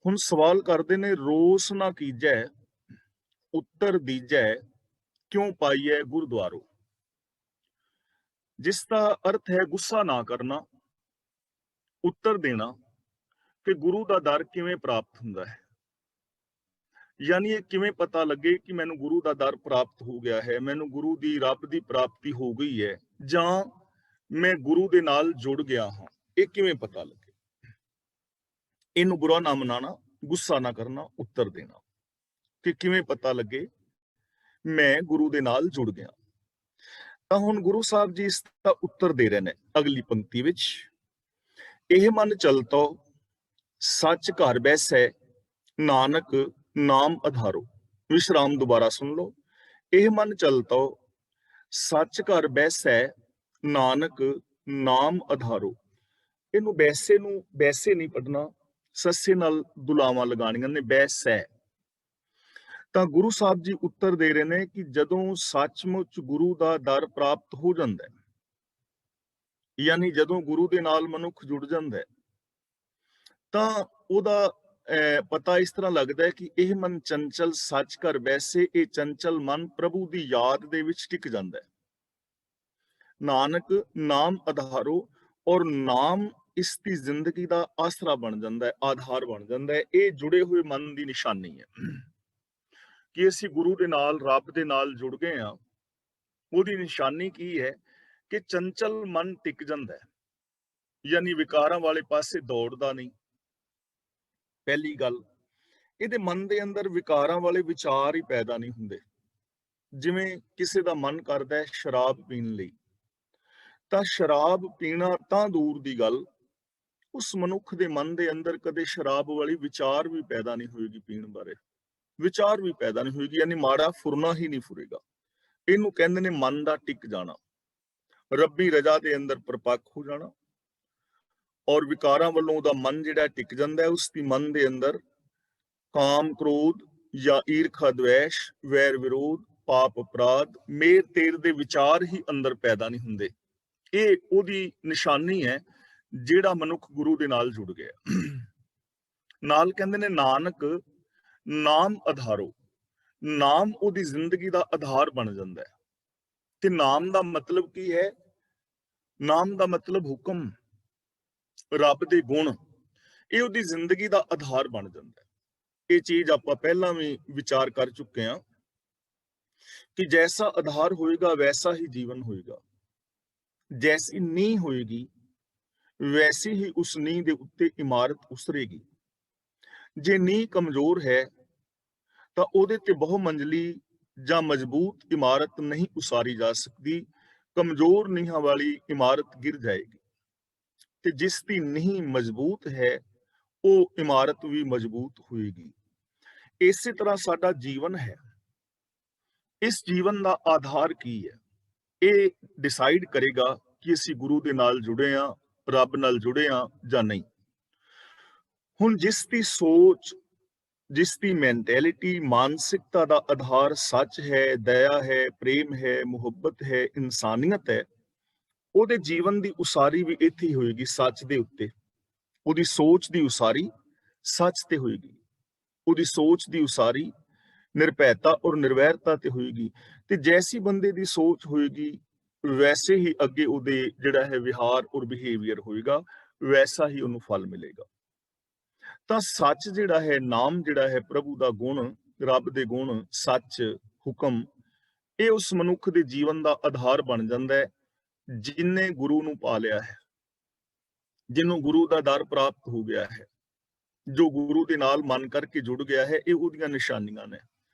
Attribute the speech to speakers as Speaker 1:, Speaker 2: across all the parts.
Speaker 1: ਹੁਣ ਸਵਾਲ ਕਰਦੇ ਨੇ, ਰੋਸ ਨਾ ਕੀਜੈ ਉੱਤਰ ਦੀਜੈ, ਕਿਉਂ ਪਾਈਐ ਗੁਰਦੁਆਰੋ। ਜਿਸ ਦਾ ਅਰਥ ਹੈ ਗੁੱਸਾ ਨਾ ਕਰਨਾ, ਉੱਤਰ ਦੇਣਾ ਕਿ ਗੁਰੂ ਦਾ ਦਰ ਕਿਵੇਂ ਪ੍ਰਾਪਤ ਹੁੰਦਾ ਹੈ। ਯਾਨੀ ਇਹ ਕਿਵੇਂ ਪਤਾ ਲੱਗੇ ਕਿ ਮੈਨੂੰ ਗੁਰੂ ਦਾ ਦਰ ਪ੍ਰਾਪਤ ਹੋ ਗਿਆ ਹੈ, ਮੈਨੂੰ ਗੁਰੂ ਦੀ ਰੱਬ ਦੀ ਪ੍ਰਾਪਤੀ ਹੋ ਗਈ ਹੈ, ਜਾਂ ਮੈਂ ਗੁਰੂ ਦੇ ਨਾਲ ਜੁੜ ਗਿਆ ਹਾਂ। ਇਹ ਕਿਵੇਂ ਪਤਾ ਲੱਗੇ? ਇਹਨੂੰ ਬੁਰਾ ਨਾ ਮਨਾਣਾ, ਗੁੱਸਾ ਨਾ ਕਰਨਾ, ਉੱਤਰ ਦੇਣਾ ਕਿ ਕਿਵੇਂ ਪਤਾ ਲੱਗੇ ਮੈਂ ਗੁਰੂ ਦੇ ਨਾਲ ਜੁੜ ਗਿਆ। ਤਾਂ ਹੁਣ ਗੁਰੂ ਸਾਹਿਬ ਜੀ ਇਸ ਦਾ ਉੱਤਰ ਦੇ ਰਹੇ ਨੇ ਅਗਲੀ ਪੰਕਤੀ ਵਿੱਚ। ਇਹ ਮਨ ਚਲਤੋ ਸੱਚ ਘਰ ਬੈਸੈ, ਨਾਨਕ ਨਾਮ ਆਧਾਰੋ। ਵਿਸ਼ਰਾਮ ਦੁਬਾਰਾ ਸੁਣ ਲਓ। ਇਹ ਮਨ ਚਲਤੋ ਸੱਚ ਘਰ ਬੈਸੈ, ਨਾਨਕ ਨਾਮ ਆਧਾਰੋ। ਇਹਨੂੰ ਬੈਸੇ ਨੂੰ ਬੈਸੇ ਨਹੀਂ ਪੜਨਾ, ਸੱਸੇ ਨਾਲ ਦੁਲਾਵਾਂ ਲਗਾਣੀਆਂ ਨੇ, ਬੈਸੈ। ਤਾਂ ਗੁਰੂ ਸਾਹਿਬ ਜੀ ਉੱਤਰ ਦੇ ਰਹੇ ਨੇ ਕਿ ਜਦੋਂ ਸੱਚਮੁੱਚ ਗੁਰੂ ਦਾ ਦਰ ਪ੍ਰਾਪਤ ਹੋ ਜਾਂਦਾ ਹੈ, ਯਾਨੀ ਜਦੋਂ ਗੁਰੂ ਦੇ ਨਾਲ ਮਨੁੱਖ ਜੁੜ ਜਾਂਦਾ ਹੈ, ਤਾਂ ਉਹਦਾ ਪਤਾ ਇਸ ਤਰ੍ਹਾਂ ਲੱਗਦਾ ਹੈ ਕਿ ਇਹ ਮਨ ਚੰਚਲ ਸੱਚ ਘਰ ਬੈਸੇ। ਇਹ ਚੰਚਲ ਮਨ ਪ੍ਰਭੂ ਦੀ ਯਾਦ ਦੇ ਵਿੱਚ ਟਿਕ ਜਾਂਦਾ ਹੈ। ਨਾਨਕ ਨਾਮ ਆਧਾਰੋ, ਔਰ ਨਾਮ ਇਸ ਦੀ ਜ਼ਿੰਦਗੀ ਦਾ ਆਸਰਾ ਬਣ ਜਾਂਦਾ ਹੈ, ਆਧਾਰ ਬਣ ਜਾਂਦਾ ਹੈ। ਇਹ ਜੁੜੇ ਹੋਏ ਮਨ ਦੀ ਨਿਸ਼ਾਨੀ ਹੈ ਕਿ ਅਸੀਂ ਗੁਰੂ ਦੇ ਨਾਲ, ਰੱਬ ਦੇ ਨਾਲ ਜੁੜ ਗਏ ਹਾਂ। ਉਹਦੀ ਨਿਸ਼ਾਨੀ ਕੀ ਹੈ ਕਿ ਚੰਚਲ ਮਨ ਟਿਕ ਜਾਂਦਾ ਹੈ, ਯਾਨੀ ਵਿਕਾਰਾਂ ਵਾਲੇ ਪਾਸੇ ਦੌੜਦਾ ਨਹੀਂ। ਪਹਿਲੀ ਗੱਲ, ਇਹਦੇ ਮਨ ਦੇ ਅੰਦਰ ਵਿਕਾਰਾਂ ਵਾਲੇ ਵਿਚਾਰ ਹੀ ਪੈਦਾ ਨਹੀਂ ਹੁੰਦੇ। ਜਿਵੇਂ ਕਿਸੇ ਦਾ ਮਨ ਕਰਦਾ ਹੈ ਸ਼ਰਾਬ ਪੀਣ ਲਈ, ਤਾਂ ਸ਼ਰਾਬ ਪੀਣਾ ਤਾਂ ਦੂਰ ਦੀ ਗੱਲ, ਉਸ ਮਨੁੱਖ ਦੇ ਮਨ ਦੇ ਅੰਦਰ ਕਦੇ ਸ਼ਰਾਬ ਵਾਲੀ ਵਿਚਾਰ ਵੀ ਪੈਦਾ ਨਹੀਂ ਹੋਏਗੀ, ਪੀਣ ਬਾਰੇ ਵਿਚਾਰ ਵੀ ਪੈਦਾ ਨਹੀਂ ਹੋਏਗੀ, ਯਾਨੀ ਮਾੜਾ ਫੁਰਨਾ ਹੀ ਨਹੀਂ ਫੁਰੇਗਾ। ਇਹਨੂੰ ਕਹਿੰਦੇ ਨੇ ਮਨ ਦਾ ਟਿਕ ਜਾਣਾ, ਰੱਬੀ ਰਜ਼ਾ ਦੇ ਅੰਦਰ ਪਰਪੱਕ ਹੋ ਜਾਣਾ। ਔਰ ਵਿਕਾਰਾਂ ਵੱਲੋਂ ਉਹਦਾ ਮਨ ਜਿਹੜਾ ਟਿਕ ਜਾਂਦਾ ਹੈ, ਉਸ ਦੀ ਮਨ ਦੇ ਅੰਦਰ ਕਾਮ ਕ੍ਰੋਧ ਜਾਂ ਈਰਖਾ ਦਵੈਸ਼, ਵੈਰ ਵਿਰੋਧ, ਪਾਪ ਅਪਰਾਧ, ਮੇਰ ਤੇਰ ਦੇ ਵਿਚਾਰ ਹੀ ਅੰਦਰ ਪੈਦਾ ਨਹੀਂ ਹੁੰਦੇ। ਇਹ ਉਹਦੀ ਨਿਸ਼ਾਨੀ ਹੈ ਜਿਹੜਾ ਮਨੁੱਖ ਗੁਰੂ ਦੇ ਨਾਲ ਜੁੜ ਗਿਆ। ਨਾਲ ਕਹਿੰਦੇ ਨੇ ਨਾਨਕ ਨਾਮ ਆਧਾਰੋ। ਨਾਮ ਉਹਦੀ ਜ਼ਿੰਦਗੀ ਦਾ ਆਧਾਰ ਬਣ ਜਾਂਦਾ ਹੈ। ਤੇ ਨਾਮ ਦਾ ਮਤਲਬ ਕੀ ਹੈ? ਨਾਮ ਦਾ ਮਤਲਬ ਹੁਕਮ, ਰੱਬ ਦੇ ਗੁਣ। ਇਹ ਉਹਦੀ ਜ਼ਿੰਦਗੀ ਦਾ ਆਧਾਰ ਬਣ ਜਾਂਦਾ ਹੈ। ਇਹ ਚੀਜ਼ ਆਪਾਂ ਪਹਿਲਾਂ ਵੀ ਵਿਚਾਰ ਕਰ ਚੁੱਕੇ ਹਾਂ ਕਿ ਜੈਸਾ ਆਧਾਰ ਹੋਏਗਾ ਵੈਸਾ ਹੀ ਜੀਵਨ ਹੋਏਗਾ। ਜੈਸੀ ਨੀਂਹ ਹੋਏਗੀ ਵੈਸੀ ਹੀ ਉਸ ਨੀਂਹ ਦੇ ਉੱਤੇ ਇਮਾਰਤ ਉਸਰੇਗੀ। ਜੇ ਨੀਂਹ ਕਮਜ਼ੋਰ ਹੈ ਤਾਂ ਉਹਦੇ ਤੇ ਬਹੁ ਮੰਜ਼ਲੀ ਜਾਂ ਮਜ਼ਬੂਤ ਇਮਾਰਤ ਨਹੀਂ ਉਸਾਰੀ ਜਾ ਸਕਦੀ। ਕਮਜ਼ੋਰ ਨੀਹਾਂ ਵਾਲੀ ਇਮਾਰਤ ਗਿਰ ਜਾਏਗੀ। ਤੇ ਜਿਸ ਦੀ ਨੀਂਹ ਮਜ਼ਬੂਤ ਹੈ ਉਹ ਇਮਾਰਤ ਵੀ ਮਜ਼ਬੂਤ ਹੋਏਗੀ। ਇਸੇ ਤਰ੍ਹਾਂ ਸਾਡਾ ਜੀਵਨ ਹੈ। ਇਸ ਜੀਵਨ ਦਾ ਆਧਾਰ ਕੀ ਹੈ? ਇਹ ਡਿਸਾਈਡ ਕਰੇਗਾ ਕਿ ਅਸੀਂ ਗੁਰੂ ਦੇ ਨਾਲ ਜੁੜੇ ਹਾਂ, ਰੱਬ ਨਾਲ ਜੁੜੇ ਹਾਂ ਜਾਂ ਨਹੀਂ। ਹੁਣ ਜਿਸ ਦੀ ਸੋਚ, ਜਿਸ ਦੀ ਮੈਂਟੈਲਿਟੀ, ਮਾਨਸਿਕਤਾ ਦਾ ਆਧਾਰ ਸੱਚ ਹੈ, ਦਇਆ ਹੈ, ਪ੍ਰੇਮ ਹੈ, ਮੁਹੱਬਤ ਹੈ, ਇਨਸਾਨੀਅਤ ਹੈ, ਉਹਦੇ ਜੀਵਨ ਦੀ ਉਸਾਰੀ ਵੀ ਇੱਥੇ ਹੀ ਹੋਏਗੀ, ਸੱਚ ਦੇ ਉੱਤੇ। ਉਹਦੀ ਸੋਚ ਦੀ ਉਸਾਰੀ ਸੱਚ ਤੇ ਹੋਏਗੀ। ਉਹਦੀ ਸੋਚ ਦੀ ਉਸਾਰੀ ਨਿਰਭੈਤਾ ਔਰ ਨਿਰਵੈਰਤਾ ਤੇ ਹੋਏਗੀ। ਤੇ ਜੈਸੀ ਬੰਦੇ ਦੀ ਸੋਚ ਹੋਏਗੀ ਵੈਸੇ ਹੀ ਅੱਗੇ ਉਹਦੇ ਜਿਹੜਾ ਹੈ ਵਿਹਾਰ ਔਰ ਬਿਹੇਵੀਅਰ ਹੋਏਗਾ, ਵੈਸਾ ਹੀ ਉਹਨੂੰ ਫਲ ਮਿਲੇਗਾ। ਤਾਂ ਸੱਚ ਜਿਹੜਾ ਹੈ, ਨਾਮ ਜਿਹੜਾ ਹੈ, ਪ੍ਰਭੂ ਦਾ ਗੁਣ, ਰੱਬ ਦੇ ਗੁਣ, ਸੱਚ, ਹੁਕਮ, ਇਹ ਉਸ ਮਨੁੱਖ ਦੇ ਜੀਵਨ ਦਾ ਆਧਾਰ ਬਣ ਜਾਂਦਾ ਹੈ ਜਿਨਨੇ ਗੁਰੂ ਨੂੰ ਪਾ ਲਿਆ ਹੈ, ਜਿਹਨੂੰ ਗੁਰੂ ਦਾ ਦਰ ਪ੍ਰਾਪਤ ਹੋ ਗਿਆ ਹੈ, ਜੋ ਗੁਰੂ ਦੇ ਨਾਲ ਮਨ ਕਰਕੇ ਜੁੜ ਗਿਆ ਹੈ। ਇਹ ਉਹਦੀਆਂ ਨਿਸ਼ਾਨੀਆਂ ਨੇ।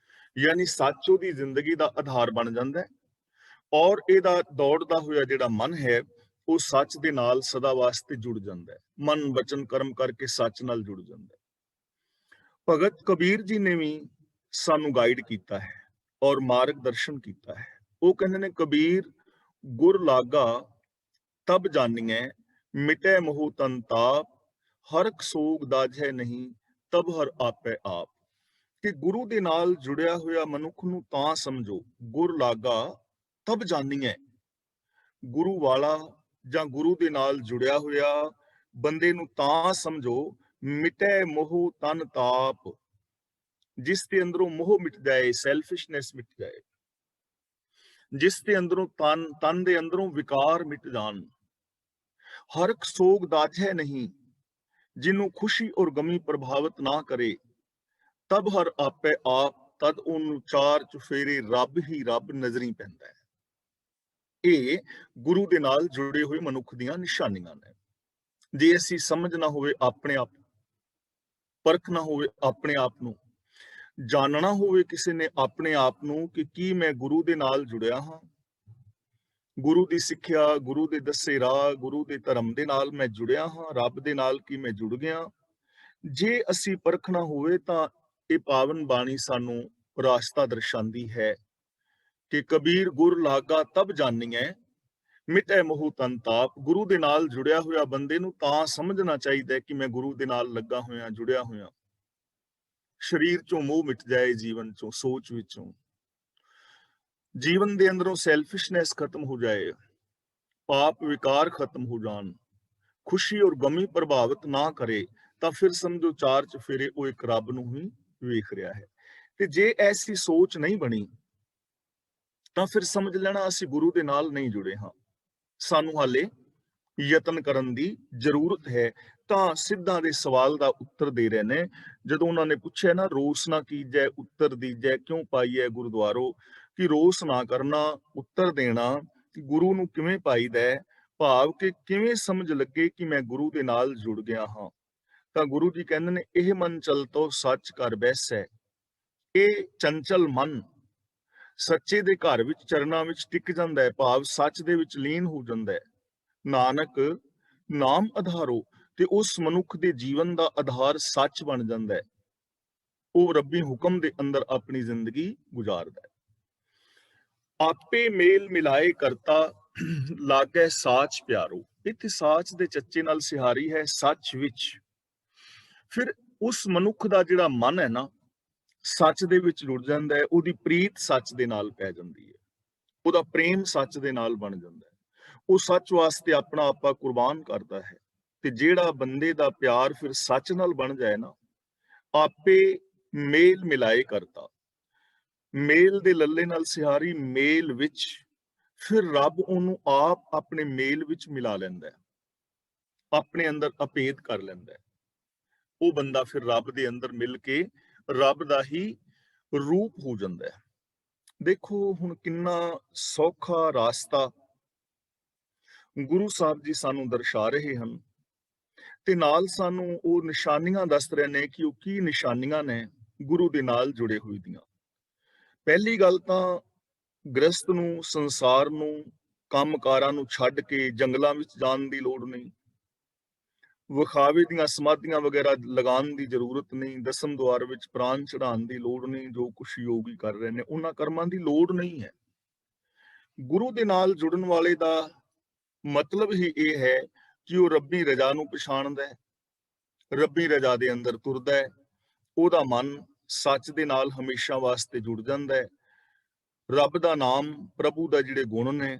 Speaker 1: ਯਾਨੀ ਸੱਚ ਉਹਦੀ ਜ਼ਿੰਦਗੀ ਦਾ ਆਧਾਰ ਬਣ ਜਾਂਦਾ ਹੈ ਔਰ ਇਹਦਾ ਦੌੜਦਾ ਹੋਇਆ ਜਿਹੜਾ ਮਨ ਹੈ ਉਹ ਸੱਚ ਦੇ ਨਾਲ ਸਦਾ ਵਾਸਤੇ ਜੁੜ ਜਾਂਦਾ ਹੈ। ਮਨ ਵਚਨ ਕਰਮ ਕਰਕੇ ਸੱਚ ਨਾਲ ਜੁੜ ਜਾਂਦਾ ਹੈ। ਭਗਤ ਕਬੀਰ ਜੀ ਨੇ ਵੀ ਸਾਨੂੰ ਗਾਈਡ ਕੀਤਾ ਹੈ ਔਰ ਮਾਰਗ ਦਰਸ਼ਨ ਕੀਤਾ ਹੈ। ਉਹ ਕਹਿੰਦੇ ਨੇ, ਕਬੀਰ ਗੁਰ ਲਾਗਾ ਤਬ ਜਾਣੀਐ, ਮਿਟੈ ਮੋਹ ਤਨ ਤਾਪ, ਹਰਖ ਸੋਗ ਦਾਝੈ ਨਹੀਂ, ਤਬ ਹਰ ਆਪੈ ਆਪ। ਕਿ ਗੁਰੂ ਦੇ ਨਾਲ ਜੁੜਿਆ ਹੋਇਆ ਮਨੁੱਖ ਨੂੰ ਤਾਂ ਸਮਝੋ, ਗੁਰ ਲਾਗਾ ਤਬ ਜਾਣੀਐ। ਗੁਰੂ ਵਾਲਾ ਜਾਂ ਗੁਰੂ ਦੇ ਨਾਲ ਜੁੜਿਆ ਹੋਇਆ ਬੰਦੇ ਨੂੰ ਤਾਂ ਸਮਝੋ मिटै मोह तन ताप, जिस ते अंदरों मोह मिट जाए, सैल्फिशनेस मिट जाए, जिस ते अंदरों तन दे अंदरों विकार मिट जान। हरक सोग दाझै नहीं, जिन्हों खुशी और गमी प्रभावित ना करे, तब हर आपे आप तद ਉਹਨੂੰ ਚਾਰ ਚੁਫੇਰੇ ਰੱਬ ਹੀ ਰੱਬ ਨਜ਼ਰੀ ਪੈਂਦਾ ਹੈ। ਇਹ ਗੁਰੂ ਦੇ ਨਾਲ ਜੁੜੇ ਹੋਏ ਮਨੁੱਖ ਦੀਆਂ ਨਿਸ਼ਾਨੀਆਂ ਨੇ। ਜੇ ਅਸੀਂ ਸਮਝਣਾ ਹੋਵੇ ਆਪਣੇ ਆਪ, ਪਰਖਣਾ ਹੋਵੇ ਆਪਣੇ ਆਪ ਨੂੰ, ਜਾਣਨਾ ਹੋਵੇ ਕਿਸੇ ਨੇ ਆਪਣੇ ਆਪ ਨੂੰ ਕਿ ਕੀ ਮੈਂ ਗੁਰੂ ਦੇ ਨਾਲ ਜੁੜਿਆ ਹਾਂ, ਗੁਰੂ ਦੀ ਸਿੱਖਿਆ, ਗੁਰੂ ਦੇ ਦੱਸੇ ਰਾਹ, ਗੁਰੂ ਦੇ ਧਰਮ ਦੇ ਨਾਲ ਮੈਂ ਜੁੜਿਆ ਹਾਂ, ਰੱਬ ਦੇ ਨਾਲ ਕੀ ਮੈਂ ਜੁੜ ਗਿਆ। ਜੇ ਅਸੀਂ ਪਰਖਣਾ ਹੋਵੇ ਤਾਂ ਇਹ ਪਾਵਨ ਬਾਣੀ ਸਾਨੂੰ ਰਾਸਤਾ ਦਰਸਾਉਂਦੀ ਹੈ ਕਿ ਕਬੀਰ ਗੁਰ ਲਾਗਾ ਤਬ ਜਾਣੀਐ, ਮਿਟੈ ਮੋਹ ਤਨ ਤਾਪ। ਗੁਰੂ ਦੇ ਨਾਲ ਜੁੜਿਆ ਹੋਇਆ ਬੰਦੇ ਨੂੰ ਤਾਂ ਸਮਝਣਾ ਚਾਹੀਦਾ ਹੈ ਕਿ ਮੈਂ ਗੁਰੂ ਦੇ ਨਾਲ ਲੱਗਾ ਹੋਇਆ, ਜੁੜਿਆ ਹੋਇਆ। ਸਰੀਰ ਚੋਂ ਮੋਹ ਮਿਟ ਜਾਏ, ਜੀਵਨ ਚੋਂ, ਸੋਚ ਵਿੱਚੋਂ, ਜੀਵਨ ਦੇ ਅੰਦਰੋਂ ਸੈਲਫਿਸ਼ਨੈਸ ਖਤਮ ਹੋ ਜਾਏ, ਪਾਪ ਵਿਕਾਰ ਖਤਮ ਹੋ ਜਾਣ, ਖੁਸ਼ੀ ਔਰ ਗਮੀ ਪ੍ਰਭਾਵਿਤ ਨਾ ਕਰੇ, ਤਾਂ ਫਿਰ ਸਮਝੋ ਚਾਰ ਚੁਫੇਰੇ ਉਹ ਇੱਕ ਰੱਬ ਨੂੰ ਹੀ ਵੇਖ ਰਿਹਾ ਹੈ। ਤੇ ਜੇ ਐਸੀ ਸੋਚ ਨਹੀਂ ਬਣੀ ਤਾਂ ਫਿਰ ਸਮਝ ਲੈਣਾ ਅਸੀਂ ਗੁਰੂ ਦੇ ਨਾਲ ਨਹੀਂ ਜੁੜੇ ਹਾਂ, ਸਾਨੂੰ ਹਾਲੇ ਯਤਨ ਕਰਨ ਦੀ ਜ਼ਰੂਰਤ ਹੈ। ਤਾਂ ਸਿੱਧਾਂ ਦੇ ਸਵਾਲ ਦਾ ਉੱਤਰ ਦੇ ਰਹੇ ਨੇ। ਜਦੋਂ ਉਹਨਾਂ ਨੇ ਪੁੱਛਿਆ ਨਾ, ਰੋਸ ਨਾ ਕੀਜੈ ਉੱਤਰ ਦੀਜੈ, ਕਿਉਂ ਪਾਈਐ ਗੁਰਦੁਆਰੋ, ਕਿ ਰੋਸ ਨਾ ਕਰਨਾ, ਉੱਤਰ ਦੇਣਾ ਕਿ ਗੁਰੂ ਨੂੰ ਕਿਵੇਂ ਪਾਈਦਾ ਹੈ, ਭਾਵ ਕਿ ਕਿਵੇਂ ਸਮਝ ਲੱਗੇ ਕਿ ਮੈਂ ਗੁਰੂ ਦੇ ਨਾਲ ਜੁੜ ਗਿਆ ਹਾਂ। ਤਾਂ ਗੁਰੂ ਜੀ ਕਹਿੰਦੇ ਨੇ, ਇਹ ਮਨ ਚਲਤੋ ਸੱਚ ਕਰ ਬੈਸੈ। ਇਹ ਚੰਚਲ ਮਨ ਸੱਚੇ ਦੇ ਘਰ ਵਿੱਚ, ਚਰਨਾਂ ਵਿੱਚ ਟਿਕ ਜਾਂਦਾ ਹੈ, ਭਾਵ ਸੱਚ ਦੇ ਵਿੱਚ ਲੀਨ ਹੋ ਜਾਂਦਾ ਹੈ। ਨਾਨਕ ਨਾਮ ਆਧਾਰੋ, ਤੇ ਉਸ ਮਨੁੱਖ ਦੇ ਜੀਵਨ ਦਾ ਆਧਾਰ ਸੱਚ ਬਣ ਜਾਂਦਾ ਹੈ। ਉਹ ਰੱਬੀ ਹੁਕਮ ਦੇ ਅੰਦਰ ਆਪਣੀ ਜ਼ਿੰਦਗੀ ਗੁਜ਼ਾਰਦਾ ਹੈ। ਆਪੇ ਮੇਲ ਮਿਲਾਏ ਕਰਤਾ, ਲਾਗੇ ਸਾਚ ਪਿਆਰੋ। ਇੱਥੇ ਸਾਚ ਦੇ ਚੱਚੇ ਨਾਲ ਸਿਹਾਰੀ ਹੈ ਸੱਚ ਵਿੱਚ। ਫਿਰ ਉਸ ਮਨੁੱਖ ਦਾ ਜਿਹੜਾ ਮਨ ਹੈ ਨਾ, ਸੱਚ ਦੇ ਵਿੱਚ ਜੁੜ ਜਾਂਦਾ ਹੈ, ਉਹਦੀ ਪ੍ਰੀਤ ਸੱਚ ਦੇ ਨਾਲ ਪੈ ਜਾਂਦੀ ਹੈ, ਉਹਦਾ ਪ੍ਰੇਮ ਸੱਚ ਦੇ ਨਾਲ ਬਣ ਜਾਂਦਾ ਹੈ, ਉਹ ਸੱਚ ਵਾਸਤੇ ਆਪਣਾ ਆਪਾ ਕੁਰਬਾਨ ਕਰਦਾ ਹੈ। ਤੇ ਜਿਹੜਾ ਬੰਦੇ ਦਾ ਪਿਆਰ ਫਿਰ ਸੱਚ ਨਾਲ ਬਣ ਜਾਏ ਨਾ, ਆਪੇ ਮੇਲ ਮਿਲਾਏ ਕਰਤਾ, ਮੇਲ ਦੇ ਲੱਲੇ ਨਾਲ ਸਿਹਾਰੀ, ਮੇਲ ਵਿੱਚ ਫਿਰ ਰੱਬ ਉਹਨੂੰ ਆਪ ਆਪਣੇ ਮੇਲ ਵਿੱਚ ਮਿਲਾ ਲੈਂਦਾ ਹੈ, ਆਪਣੇ ਅੰਦਰ ਅਭੇਦ ਕਰ ਲੈਂਦਾ ਹੈ। ਉਹ ਬੰਦਾ ਫਿਰ ਰੱਬ ਦੇ ਅੰਦਰ ਮਿਲ ਕੇ ਰੱਬ ਦਾ ਹੀ ਰੂਪ ਹੋ ਜਾਂਦਾ ਹੈ। ਦੇਖੋ ਹੁਣ ਕਿੰਨਾ ਸੌਖਾ ਰਾਸਤਾ ਗੁਰੂ ਸਾਹਿਬ ਜੀ ਸਾਨੂੰ ਦਰਸਾ ਰਹੇ ਹਨ, ਤੇ ਨਾਲ ਸਾਨੂੰ ਉਹ ਨਿਸ਼ਾਨੀਆਂ ਦੱਸ ਰਹੇ ਨੇ ਕਿ ਉਹ ਕੀ ਨਿਸ਼ਾਨੀਆਂ ਨੇ ਗੁਰੂ ਦੇ ਨਾਲ ਜੁੜੇ ਹੋਏ ਦੀਆਂ। ਪਹਿਲੀ ਗੱਲ ਤਾਂ ਗ੍ਰਸਤ ਨੂੰ, ਸੰਸਾਰ ਨੂੰ, ਕੰਮਕਾਰਾਂ ਨੂੰ ਛੱਡ ਕੇ ਜੰਗਲਾਂ ਵਿੱਚ ਜਾਣ ਦੀ ਲੋੜ ਨਹੀਂ, ਵਿਖਾਵੇ ਦੀਆਂ ਸਮਾਧੀਆਂ ਵਗੈਰਾ ਲਗਾਉਣ ਦੀ ਜ਼ਰੂਰਤ ਨਹੀਂ, ਦਸਮ ਦੁਆਰ ਵਿੱਚ ਪ੍ਰਾਣ ਚੜਾਉਣ ਦੀ ਲੋੜ ਨਹੀਂ। ਜੋ ਕੁਛ ਯੋਗੀ ਕਰ ਰਹੇ ਨੇ ਉਹਨਾਂ ਕਰਮਾਂ ਦੀ ਲੋੜ ਨਹੀਂ ਹੈ। ਗੁਰੂ ਦੇ ਨਾਲ ਜੁੜਨ ਵਾਲੇ ਦਾ ਮਤਲਬ ਹੀ ਇਹ ਹੈ ਕਿ ਉਹ ਰੱਬੀ ਰਜ਼ਾ ਨੂੰ ਪਛਾਣਦਾ ਹੈ, ਰੱਬੀ ਰਜ਼ਾ ਦੇ ਅੰਦਰ ਤੁਰਦਾ ਹੈ, ਉਹਦਾ ਮਨ ਸੱਚ ਦੇ ਨਾਲ ਹਮੇਸ਼ਾ ਵਾਸਤੇ ਜੁੜ ਜਾਂਦਾ ਹੈ। ਰੱਬ ਦਾ ਨਾਮ, ਪ੍ਰਭੂ ਦਾ ਜਿਹੜੇ ਗੁਣ ਨੇ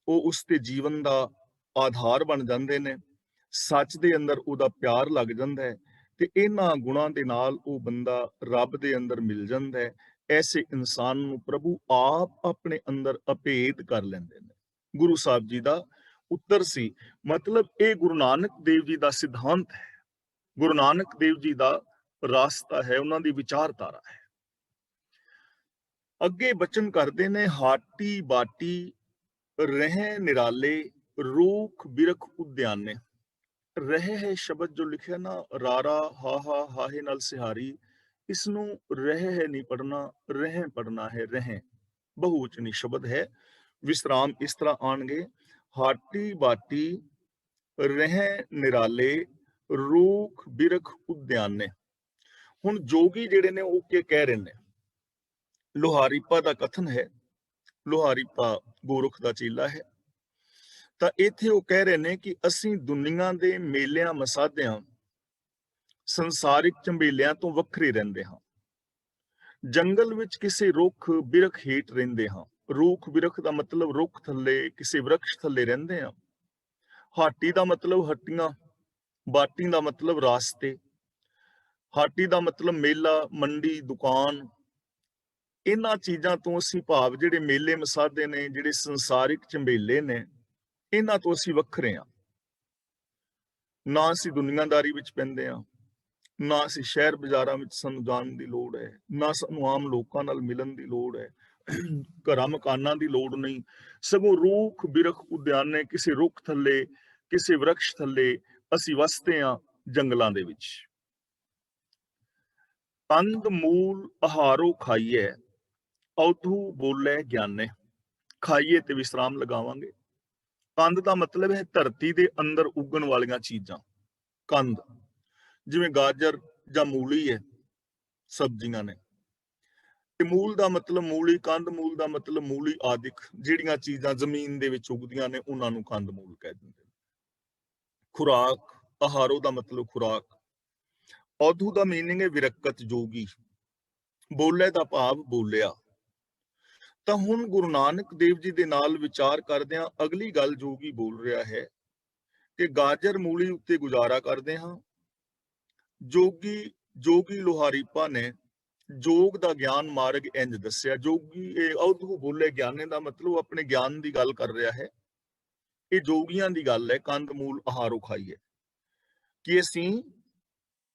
Speaker 1: ਉਹ ਉਸ ਤੇ ਜੀਵਨ ਦਾ ਆਧਾਰ ਬਣ ਜਾਂਦੇ ਨੇ, ਸੱਚ ਦੇ ਅੰਦਰ ਉਹਦਾ ਪਿਆਰ ਲੱਗ ਜਾਂਦਾ ਹੈ, ਤੇ ਇਹਨਾਂ ਗੁਣਾਂ ਦੇ ਨਾਲ ਉਹ ਬੰਦਾ ਰੱਬ ਦੇ ਅੰਦਰ ਮਿਲ ਜਾਂਦਾ ਹੈ। ਐਸੇ ਇਨਸਾਨ ਨੂੰ ਪ੍ਰਭੂ ਆਪ ਆਪਣੇ ਅੰਦਰ ਅਭੇਦ ਕਰ ਲੈਂਦੇ ਨੇ। ਗੁਰੂ ਸਾਹਿਬ ਜੀ ਦਾ ਉੱਤਰ ਸੀ, ਮਤਲਬ ਇਹ ਗੁਰੂ ਨਾਨਕ ਦੇਵ ਜੀ ਦਾ ਸਿਧਾਂਤ ਹੈ, ਗੁਰੂ ਨਾਨਕ ਦੇਵ ਜੀ ਦਾ ਰਾਸਤਾ ਹੈ, ਉਹਨਾਂ ਦੀ ਵਿਚਾਰਧਾਰਾ ਹੈ। ਅੱਗੇ ਬਚਨ ਕਰਦੇ ਨੇ, ਹਾਟੀ ਬਾਟੀ ਰਹਿ ਨਿਰਾਲੇ, ਰੂਖ ਬਿਰਖ ਉਦਿਆਨੇ। ਰਹਿ ਹੈ ਸ਼ਬਦ ਜੋ ਲਿਖਿਆ ਨਾ, ਰਾਰਾ ਹਾਹਾ ਹਾਹੇ ਨਾਲ ਸਿਹਾਰੀ, ਇਸ ਨੂੰ ਰਹਿ ਹੈ ਨਹੀਂ ਪੜਨਾ, ਰਹਿ ਪੜਨਾ ਹੈ। ਰਹਿ ਬਹੁਵਚਨੀ ਸ਼ਬਦ ਹੈ, ਵਿਸਰਾਮ ਇਸ ਤਰ੍ਹਾਂ ਆਣਗੇ, ਹਾਟੀ ਬਾਟੀ ਰਹਿ ਨਿਰਾਲੇ, ਰੂਖ ਬਿਰਖ ਉਦਿਆਨੇ। ਹੁਣ ਜੋਗੀ ਜਿਹੜੇ ਨੇ ਉਹ ਕੀ ਕਹਿ ਰਹੇ ਨੇ, ਲੋਹਾਰੀਪਾ ਦਾ ਕਥਨ ਹੈ, ਲੋਹਾਰੀਪਾ ਗੋਰਖ ਦਾ ਚੇਲਾ ਹੈ। ਤਾਂ ਇੱਥੇ ਉਹ ਕਹਿ ਰਹੇ ਨੇ ਕਿ ਅਸੀਂ ਦੁਨੀਆ ਦੇ ਮੇਲਿਆਂ ਮਸਾਧਿਆਂ, ਸੰਸਾਰਿਕ ਝੰਬੇਲਿਆਂ ਤੋਂ ਵੱਖਰੇ ਰਹਿੰਦੇ ਹਾਂ। ਜੰਗਲ ਵਿੱਚ ਕਿਸੇ ਰੁੱਖ ਬਿਰਖ ਹੇਠ ਰਹਿੰਦੇ ਹਾਂ। ਰੁੱਖ ਬਿਰਖ ਦਾ ਮਤਲਬ ਰੁੱਖ ਥੱਲੇ, ਕਿਸੇ ਵਰਕਸ਼ ਥੱਲੇ ਰਹਿੰਦੇ ਹਾਂ। ਹਾਟੀ ਦਾ ਮਤਲਬ ਹੱਟੀਆਂ, ਬਾਟੀ ਦਾ ਮਤਲਬ ਰਾਸਤੇ, ਹਾਟੀ ਦਾ ਮਤਲਬ ਮੇਲਾ, ਮੰਡੀ, ਦੁਕਾਨ। ਇਹਨਾਂ ਚੀਜ਼ਾਂ ਤੋਂ ਅਸੀਂ ਭਾਵ ਜਿਹੜੇ ਮੇਲੇ ਮਸਾਦੇ ਨੇ, ਜਿਹੜੇ ਸੰਸਾਰਿਕ ਝੰਬੇਲੇ ਨੇ, ਇਹਨਾਂ ਤੋਂ ਅਸੀਂ ਵੱਖਰੇ ਹਾਂ। ਨਾ ਅਸੀਂ ਦੁਨੀਆਦਾਰੀ ਵਿੱਚ ਪੈਂਦੇ ਹਾਂ, ਨਾ ਅਸੀਂ ਸ਼ਹਿਰ ਬਾਜ਼ਾਰਾਂ ਵਿੱਚ ਸਾਨੂੰ ਜਾਣ ਦੀ ਲੋੜ ਹੈ, ਨਾ ਸਾਨੂੰ ਆਮ ਲੋਕਾਂ ਨਾਲ ਮਿਲਣ ਦੀ ਲੋੜ ਹੈ, ਘਰਾਂ ਮਕਾਨਾਂ ਦੀ ਲੋੜ ਨਹੀਂ। ਸਗੋਂ ਰੁੱਖ ਬਿਰਖ ਉਦਿਆਨੇ, ਕਿਸੇ ਰੁੱਖ ਥੱਲੇ, ਕਿਸੇ ਵਰਕਸ਼ ਥੱਲੇ ਅਸੀਂ ਵਸਦੇ ਹਾਂ, ਜੰਗਲਾਂ ਦੇ ਵਿੱਚ। ਕੰਦ ਮੂਲ ਆਹਾਰੋ ਖਾਈਏ, ਔਧੂ ਬੋਲੇ ਗਿਆਨੇ। ਖਾਈਏ ਤੇ ਵਿਸਰਾਮ ਲਗਾਵਾਂਗੇ। ਕੰਦ ਦਾ ਮਤਲਬ ਹੈ ਧਰਤੀ ਦੇ ਅੰਦਰ ਉੱਗਣ ਵਾਲੀਆਂ ਚੀਜ਼ਾਂ। ਕੰਦ ਜਿਵੇਂ ਗਾਜਰ ਜਾਂ ਮੂਲੀ ਹੈ, ਸਬਜ਼ੀਆਂ ਨੇ। ਤੇ ਮੂਲ ਦਾ ਮਤਲਬ ਮੂਲੀ, ਕੰਦ ਮੂਲ ਦਾ ਮਤਲਬ ਮੂਲੀ ਆਦਿਕ, ਜਿਹੜੀਆਂ ਚੀਜ਼ਾਂ ਜ਼ਮੀਨ ਦੇ ਵਿੱਚ ਉੱਗਦੀਆਂ ਨੇ ਉਹਨਾਂ ਨੂੰ ਕੰਦ ਮੂਲ ਕਹਿ ਦਿੰਦੇ ਨੇ। ਖੁਰਾਕ, ਆਹਾਰੋ ਦਾ ਮਤਲਬ ਖੁਰਾਕ। ਔਧੂ ਦਾ ਮੀਨਿੰਗ ਹੈ ਵਿਰਕਤ, ਜੋਗੀ। ਬੋਲੇ ਦਾ ਭਾਵ ਬੋਲਿਆ। ਤਾਂ ਹੁਣ ਗੁਰੂ ਨਾਨਕ ਦੇਵ ਜੀ ਦੇ ਨਾਲ ਵਿਚਾਰ ਕਰਦਿਆਂ ਅਗਲੀ ਗੱਲ ਜੋਗੀ ਬੋਲ ਰਿਹਾ ਹੈ ਕਿ ਗਾਜਰ ਮੂਲੀ ਉੱਤੇ ਗੁਜ਼ਾਰਾ ਕਰਦੇ ਹਾਂ। ਜੋਗੀ ਲੋਹਾਰੀਪਾ ਨੇ ਜੋਗ ਦਾ ਗਿਆਨ ਮਾਰਗ ਇੰਜ ਦੱਸਿਆ। ਜੋਗੀ, ਇਹ ਔਧੂ ਬੋਲੇ ਗਿਆਨੇ ਦਾ ਮਤਲਬ ਆਪਣੇ ਗਿਆਨ ਦੀ ਗੱਲ ਕਰ ਰਿਹਾ ਹੈ। ਇਹ ਜੋਗੀਆਂ ਦੀ ਗੱਲ ਹੈ। ਕੰਦ ਮੂਲ ਆਹਾਰੋ ਖਾਈਏ, ਕਿ ਅਸੀਂ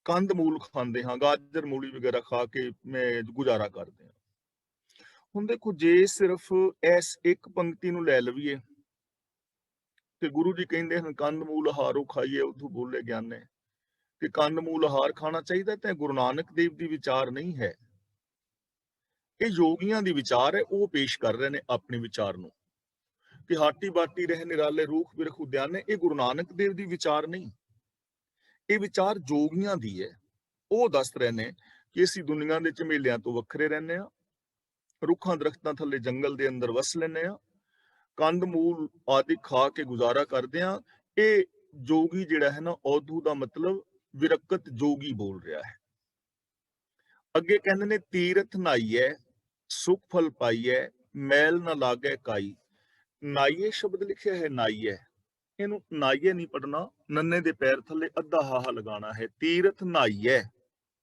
Speaker 1: ਕੰਦ ਮੂਲ ਖਾਂਦੇ ਹਾਂ, ਗਾਜਰ ਮੂਲੀ ਵਗੈਰਾ ਖਾ ਕੇ ਗੁਜ਼ਾਰਾ ਕਰਦੇ ਹਾਂ। ਹੁਣ ਦੇਖੋ, ਜੇ ਸਿਰਫ ਇਸ ਇੱਕ ਪੰਕਤੀ ਨੂੰ ਲੈ ਲਈਏ ਤੇ ਗੁਰੂ ਜੀ ਕਹਿੰਦੇ ਹਨ ਕੰਦ ਮੂਲ ਆਹਾਰੋ ਖਾਈਏ, ਔਧੂ ਬੋਲੇ ਗਿਆਨੇ, ਕਿ ਕੰਦ ਮੂਲ ਆਹਾਰ ਖਾਣਾ ਚਾਹੀਦਾ, ਤੇ ਗੁਰੂ ਨਾਨਕ ਦੇਵ ਦੀ ਵਿਚਾਰ ਨਹੀਂ ਹੈ। ਇਹ ਯੋਗੀਆਂ ਦੀ ਵਿਚਾਰ ਹੈ। ਉਹ ਪੇਸ਼ ਕਰ ਰਹੇ ਨੇ ਆਪਣੇ ਵਿਚਾਰ ਨੂੰ ਕਿ ਹਾਟੀ ਬਾਟੀ ਰਹਿ ਨਿਰਾਲੇ, ਰੂਖ ਬਿਰਖ ਉਦਿਆਨੇ। ਇਹ ਗੁਰੂ ਨਾਨਕ ਦੇਵ ਦੀ ਵਿਚਾਰ ਨਹੀਂ, ਇਹ ਵਿਚਾਰ ਜੋਗੀਆਂ ਦੀ ਹੈ। ਉਹ ਦੱਸ ਰਹੇ ਨੇ ਕਿ ਅਸੀਂ ਦੁਨੀਆ ਦੇ ਝਮੇਲਿਆਂ ਤੋਂ ਵੱਖਰੇ ਰਹਿੰਦੇ ਹਾਂ, ਰੁੱਖਾਂ ਦਰਖਤਾਂ ਥੱਲੇ ਜੰਗਲ ਦੇ ਅੰਦਰ ਵਸ ਲੈਂਦੇ ਹਾਂ, ਕੰਦ ਮੂਲ ਆਦਿ ਖਾ ਕੇ ਗੁਜ਼ਾਰਾ ਕਰਦੇ ਹਾਂ। ਇਹ ਜੋਗੀ ਜਿਹੜਾ ਹੈ ਨਾ, ਔਧੂ ਦਾ ਮਤਲਬ ਵਿਰਕਤ ਜੋਗੀ ਬੋਲ ਰਿਹਾ ਹੈ। ਅੱਗੇ ਕਹਿੰਦੇ ਨੇ ਤੀਰਥ ਨਾਈਐ, ਸੁਖ ਫਲ ਪਾਈਐ, ਮੈਲ ਨਾ ਲਾਗੈ ਕਾਈ। ਨਾਈਏ ਸ਼ਬਦ ਲਿਖਿਆ ਹੈ, ਨਾਈਐ। ਇਹਨੂੰ ਨਾਈਏ ਨਹੀਂ ਪੜਨਾ, ਨੰਨੇ ਦੇ ਪੈਰ ਥੱਲੇ ਅੱਧਾ ਹਾਹਾ ਲਗਾਉਣਾ ਹੈ। ਤੀਰਥ ਨਾਈਐ,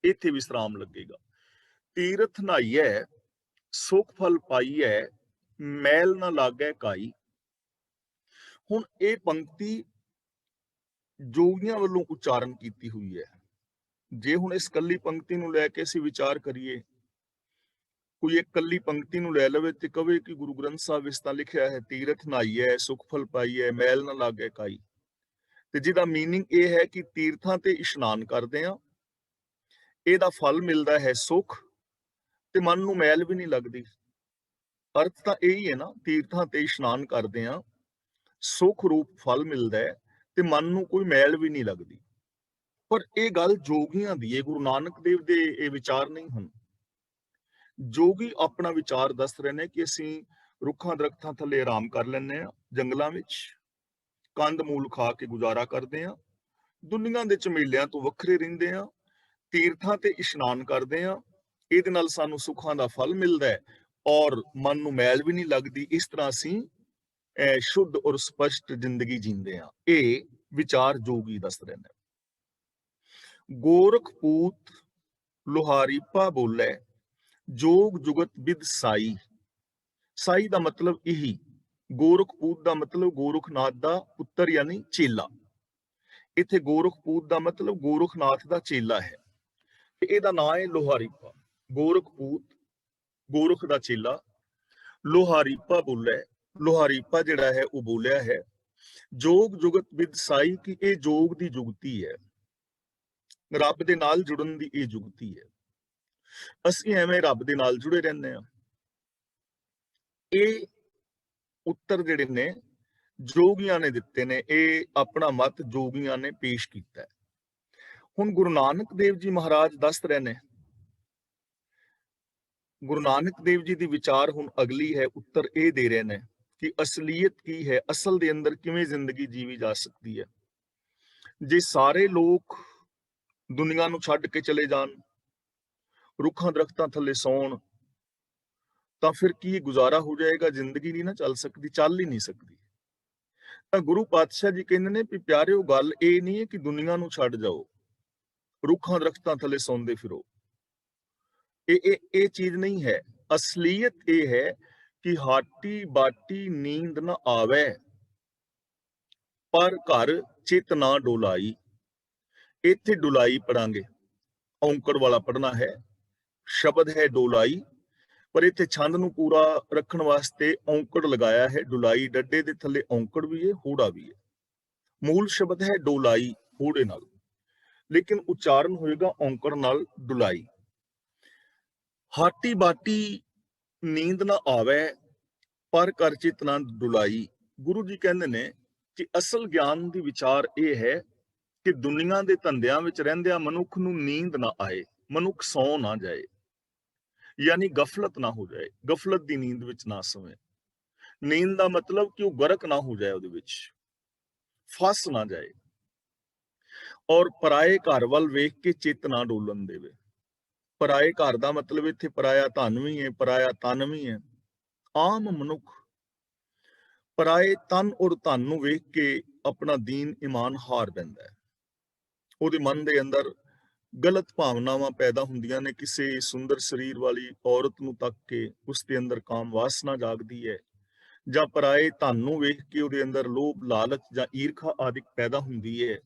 Speaker 1: ਇੱਥੇ ਵਿਸਰਾਮ ਲੱਗੇਗਾ। ਤੀਰਥ ਨਾਈਐ, ਸੁਖ ਫਲ ਪਾਈਐ, ਮੈਲ ਨਾ ਲਾਗੈ ਕਾਈ। ਹੁਣ ਇਹ ਪੰਕਤੀ ਜੋਗੀਆਂ ਵੱਲੋਂ ਉਚਾਰਨ ਕੀਤੀ ਹੋਈ ਹੈ। ਜੇ ਹੁਣ ਇਸ ਕੱਲੀ ਪੰਕਤੀ ਨੂੰ ਲੈ ਕੇ ਅਸੀਂ ਵਿਚਾਰ ਕਰੀਏ, ਕੋਈ ਇੱਕ ਕੱਲੀ ਪੰਕਤੀ ਨੂੰ ਲੈ ਲਵੇ ਤੇ ਕਵੇ ਕਿ ਗੁਰੂ ਗ੍ਰੰਥ ਸਾਹਿਬ ਵਿੱਚ ਤਾਂ ਲਿਖਿਆ ਹੈ ਤੀਰਥ ਨਾਈਐ, ਸੁਖ ਫਲ ਪਾਈਐ, ਮੈਲ ਨਾ ਲਾਗੈ ਕਾਈ, ਤੇ ਜਿਹਦਾ ਮੀਨਿੰਗ ਇਹ ਹੈ ਕਿ ਤੀਰਥਾਂ ਤੇ ਇਸ਼ਨਾਨ ਕਰਦੇ ਆ, ਇਹਦਾ ਫਲ ਮਿਲਦਾ ਹੈ ਸੁਖ, ਤੇ ਮਨ ਨੂੰ ਮੈਲ ਵੀ ਨਹੀਂ ਲੱਗਦੀ। ਅਰਥ ਤਾਂ ਇਹੀ ਹੈ ਨਾ, ਤੀਰਥਾਂ ਤੇ ਇਸ਼ਨਾਨ ਕਰਦੇ ਆ, ਸੁਖ ਰੂਪ ਫਲ ਮਿਲਦਾ ਹੈ ਤੇ ਮਨ ਨੂੰ ਕੋਈ ਮੈਲ ਵੀ ਨਹੀਂ ਲੱਗਦੀ। ਪਰ ਇਹ ਗੱਲ ਜੋਗੀਆਂ ਦੀ ਹੈ, ਗੁਰੂ ਨਾਨਕ ਦੇਵ ਦੇ ਇਹ ਵਿਚਾਰ ਨਹੀਂ ਹਨ। ਜੋਗੀ ਆਪਣਾ ਵਿਚਾਰ ਦੱਸ ਰਹੇ ਨੇ ਕਿ ਅਸੀਂ ਰੁੱਖਾਂ ਦਰਖਤਾਂ ਥੱਲੇ ਆਰਾਮ ਕਰ ਲੈਂਦੇ ਆ, ਜੰਗਲਾਂ ਵਿੱਚ ਕੰਦ ਮੂਲ ਖਾ ਕੇ ਗੁਜ਼ਾਰਾ ਕਰਦੇ ਆ, ਦੁਨੀਆਂ ਦੇ ਝਮੇਲਿਆਂ ਤੋਂ ਵੱਖਰੇ ਰਹਿੰਦੇ ਆ, ਤੀਰਥਾਂ ਤੇ ਇਸ਼ਨਾਨ ਕਰਦੇ ਆ, ਇਹਦੇ ਨਾਲ ਸਾਨੂੰ ਸੁੱਖਾਂ ਦਾ ਫਲ ਮਿਲਦਾ ਹੈ ਔਰ ਮਨ ਨੂੰ ਮੈਲ ਵੀ ਨਹੀਂ ਲੱਗਦੀ। ਇਸ ਤਰ੍ਹਾਂ ਅਸੀਂ ਸ਼ੁੱਧ ਔਰ ਸਪਸ਼ਟ ਜ਼ਿੰਦਗੀ ਜੀਂਦੇ ਆ। ਇਹ ਵਿਚਾਰ ਜੋਗੀ ਦੱਸ ਰਹੇ ਨੇ। ਗੋਰਖਪੂਤ ਲੋਹਾਰੀਪਾ ਬੋਲੇ, ਜੋਗ ਜੁਗਤ ਬਿਦ ਸਾਈ। ਸਾਈ ਦਾ ਮਤਲਬ ਇਹੀ, ਗੋਰਖਪੂਤ ਦਾ ਮਤਲਬ ਗੋਰਖਨਾਥ ਦਾ ਪੁੱਤਰ ਯਾਨੀ ਚੇਲਾ। ਇੱਥੇ ਗੋਰਖਪੂਤ ਦਾ ਮਤਲਬ ਗੋਰਖਨਾਥ ਦਾ ਚੇਲਾ ਹੈ, ਤੇ ਇਹਦਾ ਨਾਂ ਹੈ ਲੋਹਾਰੀਪਾ। ਗੋਰਖਪੂਤ, ਗੋਰਖ ਦਾ ਚੇਲਾ, ਲੋਹਾਰੀਪਾ ਬੋਲੇ। ਲੋਹਾਰੀਪਾ ਜਿਹੜਾ ਹੈ ਉਹ ਬੋਲਿਆ ਹੈ ਜੋਗ ਜੁਗਤ ਬਿਦ ਸਾਈ, ਕਿ ਇਹ ਜੋਗ ਦੀ ਜੁਗਤੀ ਹੈ, ਰੱਬ ਦੇ ਨਾਲ ਜੁੜਨ ਦੀ ਇਹ ਜੁਗਤੀ ਹੈ। ਅਸੀਂ ਐਵੇਂ ਰੱਬ ਦੇ ਨਾਲ ਜੁੜੇ ਰਹਿੰਦੇ ਹਾਂ। ਇਹ ਉੱਤਰ ਜਿਹੜੇ ਨੇ ਜੋਗੀਆਂ ਨੇ ਦਿੱਤੇ ਨੇ, ਇਹ ਆਪਣਾ ਮਤ ਜੋਗੀਆਂ ਨੇ ਪੇਸ਼ ਕੀਤਾ ਹੈ। ਹੁਣ ਗੁਰੂ ਨਾਨਕ ਦੇਵ ਜੀ ਮਹਾਰਾਜ ਦੱਸ ਰਹੇ ਨੇ, ਗੁਰੂ ਨਾਨਕ ਦੇਵ ਜੀ ਦੀ ਵਿਚਾਰ ਹੁਣ ਅਗਲੀ ਹੈ, ਉੱਤਰ ਇਹ ਦੇ ਰਹੇ ਨੇ ਕਿ ਅਸਲੀਅਤ ਕੀ ਹੈ, ਅਸਲ ਦੇ ਅੰਦਰ ਕਿਵੇਂ ਜ਼ਿੰਦਗੀ ਜੀਵੀ ਜਾ ਸਕਦੀ ਹੈ। ਜੇ ਸਾਰੇ ਲੋਕ ਦੁਨੀਆ ਨੂੰ ਛੱਡ ਕੇ ਚਲੇ ਜਾਣ, ਰੁੱਖਾਂ ਦਰਖਤਾਂ ਥੱਲੇ ਸੌਣ, ਤਾਂ ਫਿਰ ਕੀ ਗੁਜ਼ਾਰਾ ਹੋ ਜਾਏਗਾ? ਜ਼ਿੰਦਗੀ ਨਹੀਂ ਨਾ ਚੱਲ ਸਕਦੀ, ਚੱਲ ਹੀ ਨਹੀਂ ਸਕਦੀ। ਤਾਂ ਗੁਰੂ ਪਾਤਸ਼ਾਹ ਜੀ ਕਹਿੰਦੇ ਨੇ ਵੀ ਪਿਆਰਿਓ, ਗੱਲ ਇਹ ਨਹੀਂ ਹੈ ਕਿ ਦੁਨੀਆ ਨੂੰ ਛੱਡ ਜਾਓ, ਰੁੱਖਾਂ ਦਰਖਤਾਂ ਥੱਲੇ ਸੌਂਦੇ ਫਿਰੋ। ਇਹ ਚੀਜ਼ ਨਹੀਂ ਹੈ। ਅਸਲੀਅਤ ਇਹ ਹੈ ਕਿ ਹਾਟੀ ਬਾਟੀ ਨੀਂਦ ਨਾ ਆਵੇ, ਪਰ ਘਰ ਚਿਤ ਨਾ ਡੋਲਾਈ। ਇੱਥੇ ਡੁਲਾਈ ਪੜਾਂਗੇ, ਔਂਕੜ ਵਾਲਾ ਪੜਨਾ ਹੈ। ਸ਼ਬਦ ਹੈ ਡੋਲਾਈ, ਪਰ ਇੱਥੇ ਛੰਦ ਨੂੰ ਪੂਰਾ ਰੱਖਣ ਵਾਸਤੇ ਔਂਕੜ ਲਗਾਇਆ ਹੈ। ਡੁਲਾਈ ਡੱਡੇ ਦੇ ਥੱਲੇ ਔਂਕੜ ਵੀ ਹੈ, ਹੂੜਾ ਵੀ ਹੈ। ਮੂਲ ਸ਼ਬਦ ਹੈ ਡੋਲਾਈ ਹੂੜੇ ਨਾਲ, ਲੇਕਿਨ ਉਚਾਰਨ ਹੋਏਗਾ ਔਂਕੜ ਨਾਲ ਡੁਲਾਈ। ਹਾਟੀ ਬਾਟੀ ਨੀਂਦ ਨਾ ਆਵੇ, ਪਰ ਘਰ ਚਿਤ ਨਾ ਡੁਲਾਈ। ਗੁਰੂ ਜੀ ਕਹਿੰਦੇ ਨੇ ਕਿ ਅਸਲ ਗਿਆਨ ਦੀ ਵਿਚਾਰ ਇਹ ਹੈ ਕਿ ਦੁਨੀਆ ਦੇ ਧੰਦਿਆਂ ਵਿੱਚ ਰਹਿੰਦਿਆਂ ਮਨੁੱਖ ਨੂੰ ਨੀਂਦ ਨਾ ਆਏ, ਮਨੁੱਖ ਸੌ ਨਾ ਜਾਏ, ਯਾਨੀ ਗਫਲਤ ਨਾ ਹੋ ਜਾਏ, ਗਫਲਤ ਦੀ ਨੀਂਦ ਵਿੱਚ ਨਾ ਸੋਵੇ। ਨੀਂਦ ਦਾ ਮਤਲਬ ਕਿ ਉਹ ਗਰਕ ਨਾ ਹੋ ਜਾਏ, ਉਹਦੇ ਵਿੱਚ ਫਸ ਨਾ ਜਾਏ, ਔਰ ਪਰਾਏ ਘਰ ਵੱਲ ਵੇਖ ਕੇ ਚਿੱਤ ਨਾ ਡੋਲਣ ਦੇਵੇ। ਪਰਾਏ ਘਰ ਦਾ ਮਤਲਬ ਇੱਥੇ ਪਰਾਇਆ ਧਨ ਵੀ ਹੈ, ਪਰਾਇਆ ਤਨ ਵੀ ਹੈ। ਆਮ ਮਨੁੱਖ ਪਰਾਏ ਤਨ ਔਰ ਧਨ ਨੂੰ ਵੇਖ ਕੇ ਆਪਣਾ ਦੀਨ ਈਮਾਨ ਹਾਰ ਦਿੰਦਾ ਹੈ। ਉਹਦੇ ਮਨ ਦੇ ਅੰਦਰ ਗਲਤ ਭਾਵਨਾਵਾਂ ਪੈਦਾ ਹੁੰਦੀਆਂ ਨੇ। ਕਿਸੇ ਸੁੰਦਰ ਸਰੀਰ ਵਾਲੀ ਔਰਤ ਨੂੰ ਤੱਕ ਕੇ ਉਸ ਦੇ ਅੰਦਰ ਕਾਮ ਵਾਸਨਾ ਜਾਗਦੀ ਹੈ, ਜਾਂ ਪਰਾਏ ਧਨ ਨੂੰ ਵੇਖ ਕੇ ਉਹਦੇ ਅੰਦਰ ਲੋਭ ਲਾਲਚ ਜਾਂ ਈਰਖਾ ਆਦਿਕ ਪੈਦਾ ਹੁੰਦੀ ਹੈ।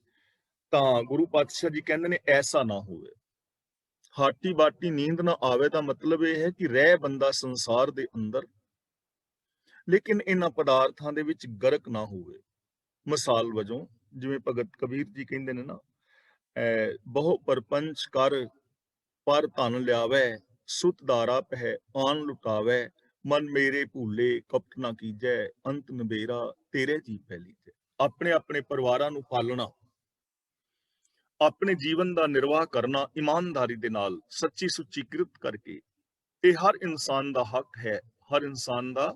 Speaker 1: ਤਾਂ ਗੁਰੂ ਪਾਤਸ਼ਾਹ ਜੀ ਕਹਿੰਦੇ ਨੇ ਐਸਾ ਨਾ ਹੋਵੇ। ਹਾਟੀ ਬਾਟੀ ਨੀਂਦ ਨਾ ਆਵੇ ਦਾ ਮਤਲਬ ਇਹ ਹੈ ਕਿ ਰਹਿ ਬੰਦਾ ਸੰਸਾਰ ਦੇ ਅੰਦਰ, ਲੇਕਿਨ ਇਹਨਾਂ ਪਦਾਰਥਾਂ ਦੇ ਵਿੱਚ ਗਰਕ ਨਾ ਹੋਵੇ। ਮਿਸਾਲ ਵਜੋਂ ਜਿਵੇਂ ਭਗਤ ਕਬੀਰ ਜੀ ਕਹਿੰਦੇ ਨੇ ਨਾ, ਬਹੁ ਪਰਪੰਚ ਕਰ ਪਰ ਧਨ ਲਿਆਵੇ, ਸੁਤ ਦਾਰਾ ਪਹਿ ਆਨ ਲੁਟਾਵੇ, ਮਨ ਮੇਰੇ ਭੂਲੇ ਕਪਟ ਨਾ ਕੀਜੈ, ਅੰਤ ਨਬੇਰਾ ਤੇਰੇ ਜੀ ਪਹਿਲੀ ਜੈ। ਆਪਣੇ ਆਪਣੇ ਪਰਿਵਾਰਾਂ ਨੂੰ ਪਾਲਣਾ, ਆਪਣੇ ਜੀਵਨ ਦਾ ਨਿਰਵਾਹ ਕਰਨਾ ਇਮਾਨਦਾਰੀ ਦੇ ਨਾਲ, ਸੱਚੀ ਸੁੱਚੀ ਕਿਰਤ ਕਰਕੇ, ਇਹ ਹਰ ਇਨਸਾਨ ਦਾ ਹੱਕ ਹੈ, ਹਰ ਇਨਸਾਨ ਦਾ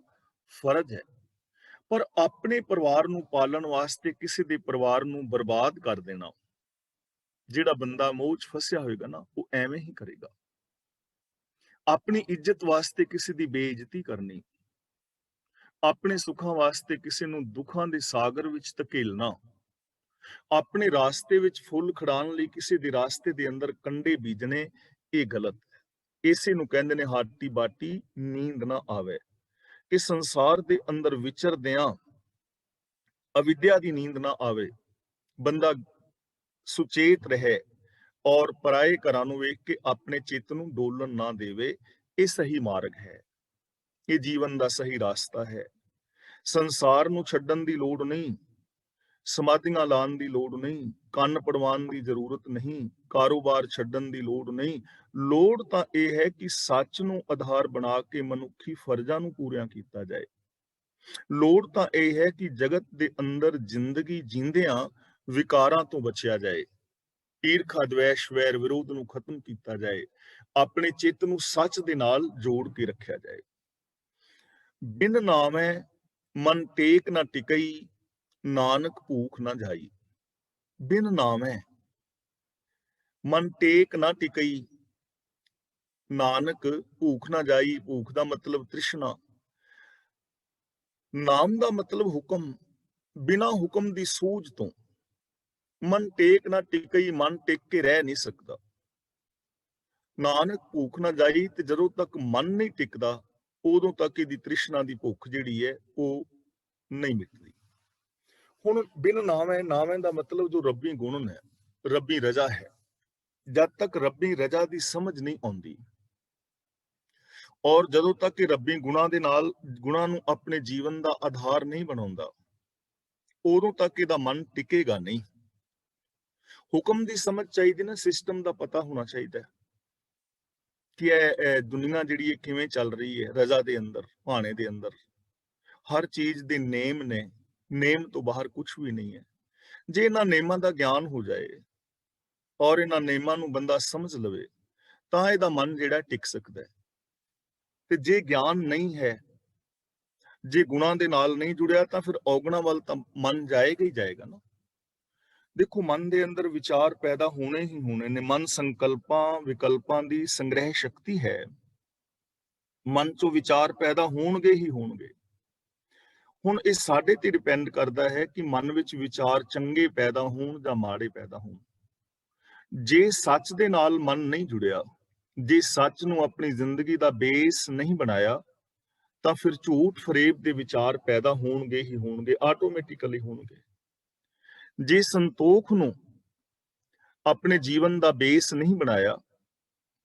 Speaker 1: ਫਰਜ਼ ਹੈ। ਪਰ ਆਪਣੇ ਪਰਿਵਾਰ ਨੂੰ ਪਾਲਣ ਵਾਸਤੇ ਕਿਸੇ ਦੇ ਪਰਿਵਾਰ ਨੂੰ ਬਰਬਾਦ ਕਰ ਦੇਣਾ, ਜਿਹੜਾ ਬੰਦਾ ਮੋਹ 'ਚ ਫਸਿਆ ਹੋਏਗਾ ਨਾ, ਉਹ ਐਵੇਂ ਹੀ ਕਰੇਗਾ। ਆਪਣੀ ਇੱਜ਼ਤ ਵਾਸਤੇ ਕਿਸੇ ਦੀ ਬੇਇੱਜ਼ਤੀ ਕਰਨੀ, ਆਪਣੇ ਸੁੱਖਾਂ ਵਾਸਤੇ ਕਿਸੇ ਨੂੰ ਦੁੱਖਾਂ ਦੇ ਸਾਗਰ ਵਿੱਚ ਧਕੇਲਣਾ, ਆਪਣੇ ਰਾਸਤੇ ਵਿੱਚ ਫੁੱਲ ਖਿੜਾਉਣ ਲਈ ਕਿਸੇ ਦੇ ਰਾਸਤੇ ਦੇ ਅੰਦਰ ਕੰਡੇ ਬੀਜਣੇ, ਇਹ ਗਲਤ ਹੈ। ਇਸੇ ਨੂੰ ਕਹਿੰਦੇ ਨੇ ਹਾਟੀ ਬਾਟੀ ਨੀਂਦ ਨਾ ਆਵੇ, ਕਿ ਸੰਸਾਰ ਦੇ ਅੰਦਰ ਵਿਚਰਦਿਆਂ ਅਵਿਦਿਆ ਦੀ ਨੀਂਦ ਨਾ ਆਵੇ, ਬੰਦਾ ਸੁਚੇਤ ਰਹੇ ਔਰ ਪਰਾਏ ਘਰਾਂ ਨੂੰ ਵੇਖ ਕੇ ਆਪਣੇ ਚਿੱਤ ਨੂੰ ਡੋਲਣ ਨਾ ਦੇਵੇ। ਇਹ ਸਹੀ ਮਾਰਗ ਹੈ, ਇਹ ਜੀਵਨ ਦਾ ਸਹੀ ਰਾਸਤਾ ਹੈ। ਸੰਸਾਰ ਨੂੰ ਛੱਡਣ ਦੀ ਲੋੜ ਨਹੀਂ, ਸਮਾਧੀਆਂ ਲਾਉਣ ਦੀ ਲੋੜ ਨਹੀਂ, ਕੰਨ ਪੜਵਾਉਣ ਦੀ ਜ਼ਰੂਰਤ ਨਹੀਂ, ਕਾਰੋਬਾਰ ਛੱਡਣ ਦੀ ਲੋੜ ਨਹੀਂ। ਲੋੜ ਤਾਂ ਇਹ ਹੈ ਕਿ ਸੱਚ ਨੂੰ ਆਧਾਰ ਬਣਾ ਕੇ ਮਨੁੱਖੀ ਫਰਜ਼ਾਂ ਨੂੰ ਪੂਰੀਆਂ ਕੀਤਾ ਜਾਏ। ਲੋੜ ਤਾਂ ਇਹ ਹੈ ਕਿ ਜਗਤ ਦੇ ਅੰਦਰ ਜ਼ਿੰਦਗੀ ਜੀਂਦਿਆਂ ਵਿਕਾਰਾਂ ਤੋਂ ਬਚਿਆ ਜਾਏ, ਈਰਖਾ ਦਵੇਸ਼ ਵੈਰ ਵਿਰੋਧ ਨੂੰ ਖਤਮ ਕੀਤਾ ਜਾਏ, ਆਪਣੇ ਚਿੱਤ ਨੂੰ ਸੱਚ ਦੇ ਨਾਲ ਜੋੜ ਕੇ ਰੱਖਿਆ ਜਾਏ। ਬਿਨ ਨਾਮੈ ਮਨ ਟੇਕ ਨਾ ਟਿਕਈ, ਨਾਨਕ ਭੂਖ ਨਾ ਜਾਈ। ਬਿਨ ਨਾਮੈ ਮਨ ਟੇਕ ਨਾ ਟਿਕਈ, ਨਾਨਕ ਭੂਖ ਨਾ ਜਾਈ। ਭੂਖ ਦਾ ਮਤਲਬ ਤ੍ਰਿਸ਼ਨਾ, ਨਾਮ ਦਾ ਮਤਲਬ ਹੁਕਮ। ਬਿਨਾਂ ਹੁਕਮ ਦੀ ਸੂਝ ਤੋਂ ਮਨ ਟੇਕ ਨਾ ਟਿਕਈ, ਮਨ ਟਿਕ ਕੇ ਰਹਿ ਨਹੀਂ ਸਕਦਾ। ਨਾਨਕ ਭੂਖ ਨਾ ਜਾਈ, ਤੇ ਜਦੋਂ ਤੱਕ ਮਨ ਨਹੀਂ ਟਿਕਦਾ ਉਦੋਂ ਤੱਕ ਇਹਦੀ ਤ੍ਰਿਸ਼ਨਾ ਦੀ ਭੁੱਖ ਜਿਹੜੀ ਹੈ ਉਹ ਨਹੀਂ ਮਿਟਦੀ। ਹੁਣ ਬਿਨ ਨਾਵੇਂ, ਨਾਵੇਂ ਦਾ ਮਤਲਬ ਜੋ ਰੱਬੀ ਗੁਣ ਹੈ, ਰੱਬੀ ਰਜ਼ਾ ਹੈ। ਜਦ ਤੱਕ ਰੱਬੀ ਰਜ਼ਾ ਦੀ ਸਮਝ ਨਹੀਂ ਆਉਂਦੀ ਔਰ ਜਦੋਂ ਤੱਕ ਇਹ ਰੱਬੀ ਗੁਣਾਂ ਦੇ ਨਾਲ ਗੁਣਾਂ ਨੂੰ ਆਪਣੇ ਜੀਵਨ ਦਾ ਆਧਾਰ ਨਹੀਂ ਬਣਾਉਂਦਾ, ਉਦੋਂ ਤੱਕ ਇਹਦਾ ਮਨ ਟਿਕੇਗਾ ਨਹੀਂ। ਹੁਕਮ ਦੀ ਸਮਝ ਚਾਹੀਦੀ ਨਾ, ਸਿਸਟਮ ਦਾ ਪਤਾ ਹੋਣਾ ਚਾਹੀਦਾ ਕਿ ਇਹ ਦੁਨੀਆ ਜਿਹੜੀ ਹੈ ਕਿਵੇਂ ਚੱਲ ਰਹੀ ਹੈ। ਰਜ਼ਾ ਦੇ ਅੰਦਰ, ਭਾਣੇ ਦੇ ਅੰਦਰ ਹਰ ਚੀਜ਼ ਦੇ ਨੇਮ ਨੇ, ਨੇਮ ਤੋਂ ਬਾਹਰ ਕੁਝ ਵੀ ਨਹੀਂ ਹੈ। ਜੇ ਇਹਨਾਂ ਨੇਮਾਂ ਦਾ ਗਿਆਨ ਹੋ ਜਾਏ ਔਰ ਇਹਨਾਂ ਨੇਮਾਂ ਨੂੰ ਬੰਦਾ ਸਮਝ ਲਵੇ ਤਾਂ ਇਹਦਾ ਮਨ ਜਿਹੜਾ ਟਿਕ ਸਕਦਾ ਹੈ। ਤੇ ਜੇ ਗਿਆਨ ਨਹੀਂ ਹੈ, ਜੇ ਗੁਣਾਂ ਦੇ ਨਾਲ ਨਹੀਂ ਜੁੜਿਆ, ਤਾਂ ਫਿਰ ਔਗਣਾਂ ਵੱਲ ਤਾਂ ਮਨ ਜਾਏਗਾ ਹੀ ਜਾਏਗਾ ਨਾ। ਦੇਖੋ, ਮਨ ਦੇ ਅੰਦਰ ਵਿਚਾਰ ਪੈਦਾ ਹੋਣੇ ਹੀ ਹੋਣੇ ਨੇ। ਮਨ ਸੰਕਲਪਾਂ ਵਿਕਲਪਾਂ ਦੀ ਸੰਗ੍ਰਹਿ ਸ਼ਕਤੀ ਹੈ। ਮਨ ਚੋਂ ਵਿਚਾਰ ਪੈਦਾ ਹੋਣਗੇ ਹੀ ਹੋਣਗੇ। ਹੁਣ ਇਹ ਸਾਡੇ ਤੇ ਡਿਪੈਂਡ ਕਰਦਾ ਹੈ ਕਿ ਮਨ ਵਿੱਚ ਵਿਚਾਰ ਚੰਗੇ ਪੈਦਾ ਹੋਣ ਜਾਂ ਮਾੜੇ ਪੈਦਾ ਹੋਣ। ਜੇ ਸੱਚ ਦੇ ਨਾਲ ਮਨ ਨਹੀਂ ਜੁੜਿਆ, ਜੇ ਸੱਚ ਨੂੰ ਆਪਣੀ ਜ਼ਿੰਦਗੀ ਦਾ ਬੇਸ ਨਹੀਂ ਬਣਾਇਆ, ਤਾਂ ਫਿਰ ਝੂਠ ਫਰੇਬ ਦੇ ਵਿਚਾਰ ਪੈਦਾ ਹੋਣਗੇ ਹੀ ਹੋਣਗੇ, ਆਟੋਮੈਟਿਕਲੀ ਹੋਣਗੇ। ਜੇ ਸੰਤੋਖ ਨੂੰ ਆਪਣੇ ਜੀਵਨ ਦਾ ਬੇਸ ਨਹੀਂ ਬਣਾਇਆ,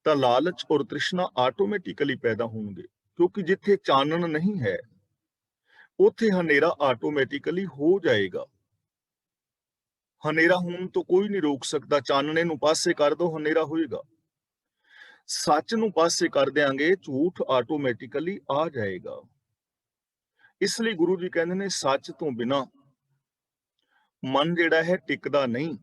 Speaker 1: ਤਾਂ ਲਾਲਚ ਔਰ ਤ੍ਰਿਸ਼ਨਾ ਆਟੋਮੈਟਿਕਲੀ ਪੈਦਾ ਹੋਣਗੇ, ਕਿਉਂਕਿ ਜਿੱਥੇ ਚਾਨਣ ਨਹੀਂ ਹੈ ਉੱਥੇ ਹਨੇਰਾ ਆਟੋਮੈਟਿਕਲੀ ਹੋ ਜਾਏਗਾ। ਹਨੇਰਾ ਹੋਣ ਤੋਂ ਕੋਈ ਨਹੀਂ ਰੋਕ ਸਕਦਾ, ਚਾਨਣੇ ਨੂੰ ਪਾਸੇ ਕਰ ਦੋ, ਹਨੇਰਾ ਹੋਏਗਾ। ਸੱਚ ਨੂੰ ਪਾਸੇ ਕਰ ਦਿਆਂਗੇ, ਝੂਠ ਆਟੋਮੈਟਿਕਲੀ ਆ ਜਾਏਗਾ। ਇਸ ਲਈ ਗੁਰੂ ਜੀ ਕਹਿੰਦੇ ਨੇ, ਸੱਚ ਤੋਂ ਬਿਨਾ ਮਨ ਜਿਹੜਾ ਹੈ ਟਿਕਦਾ ਨਹੀਂ,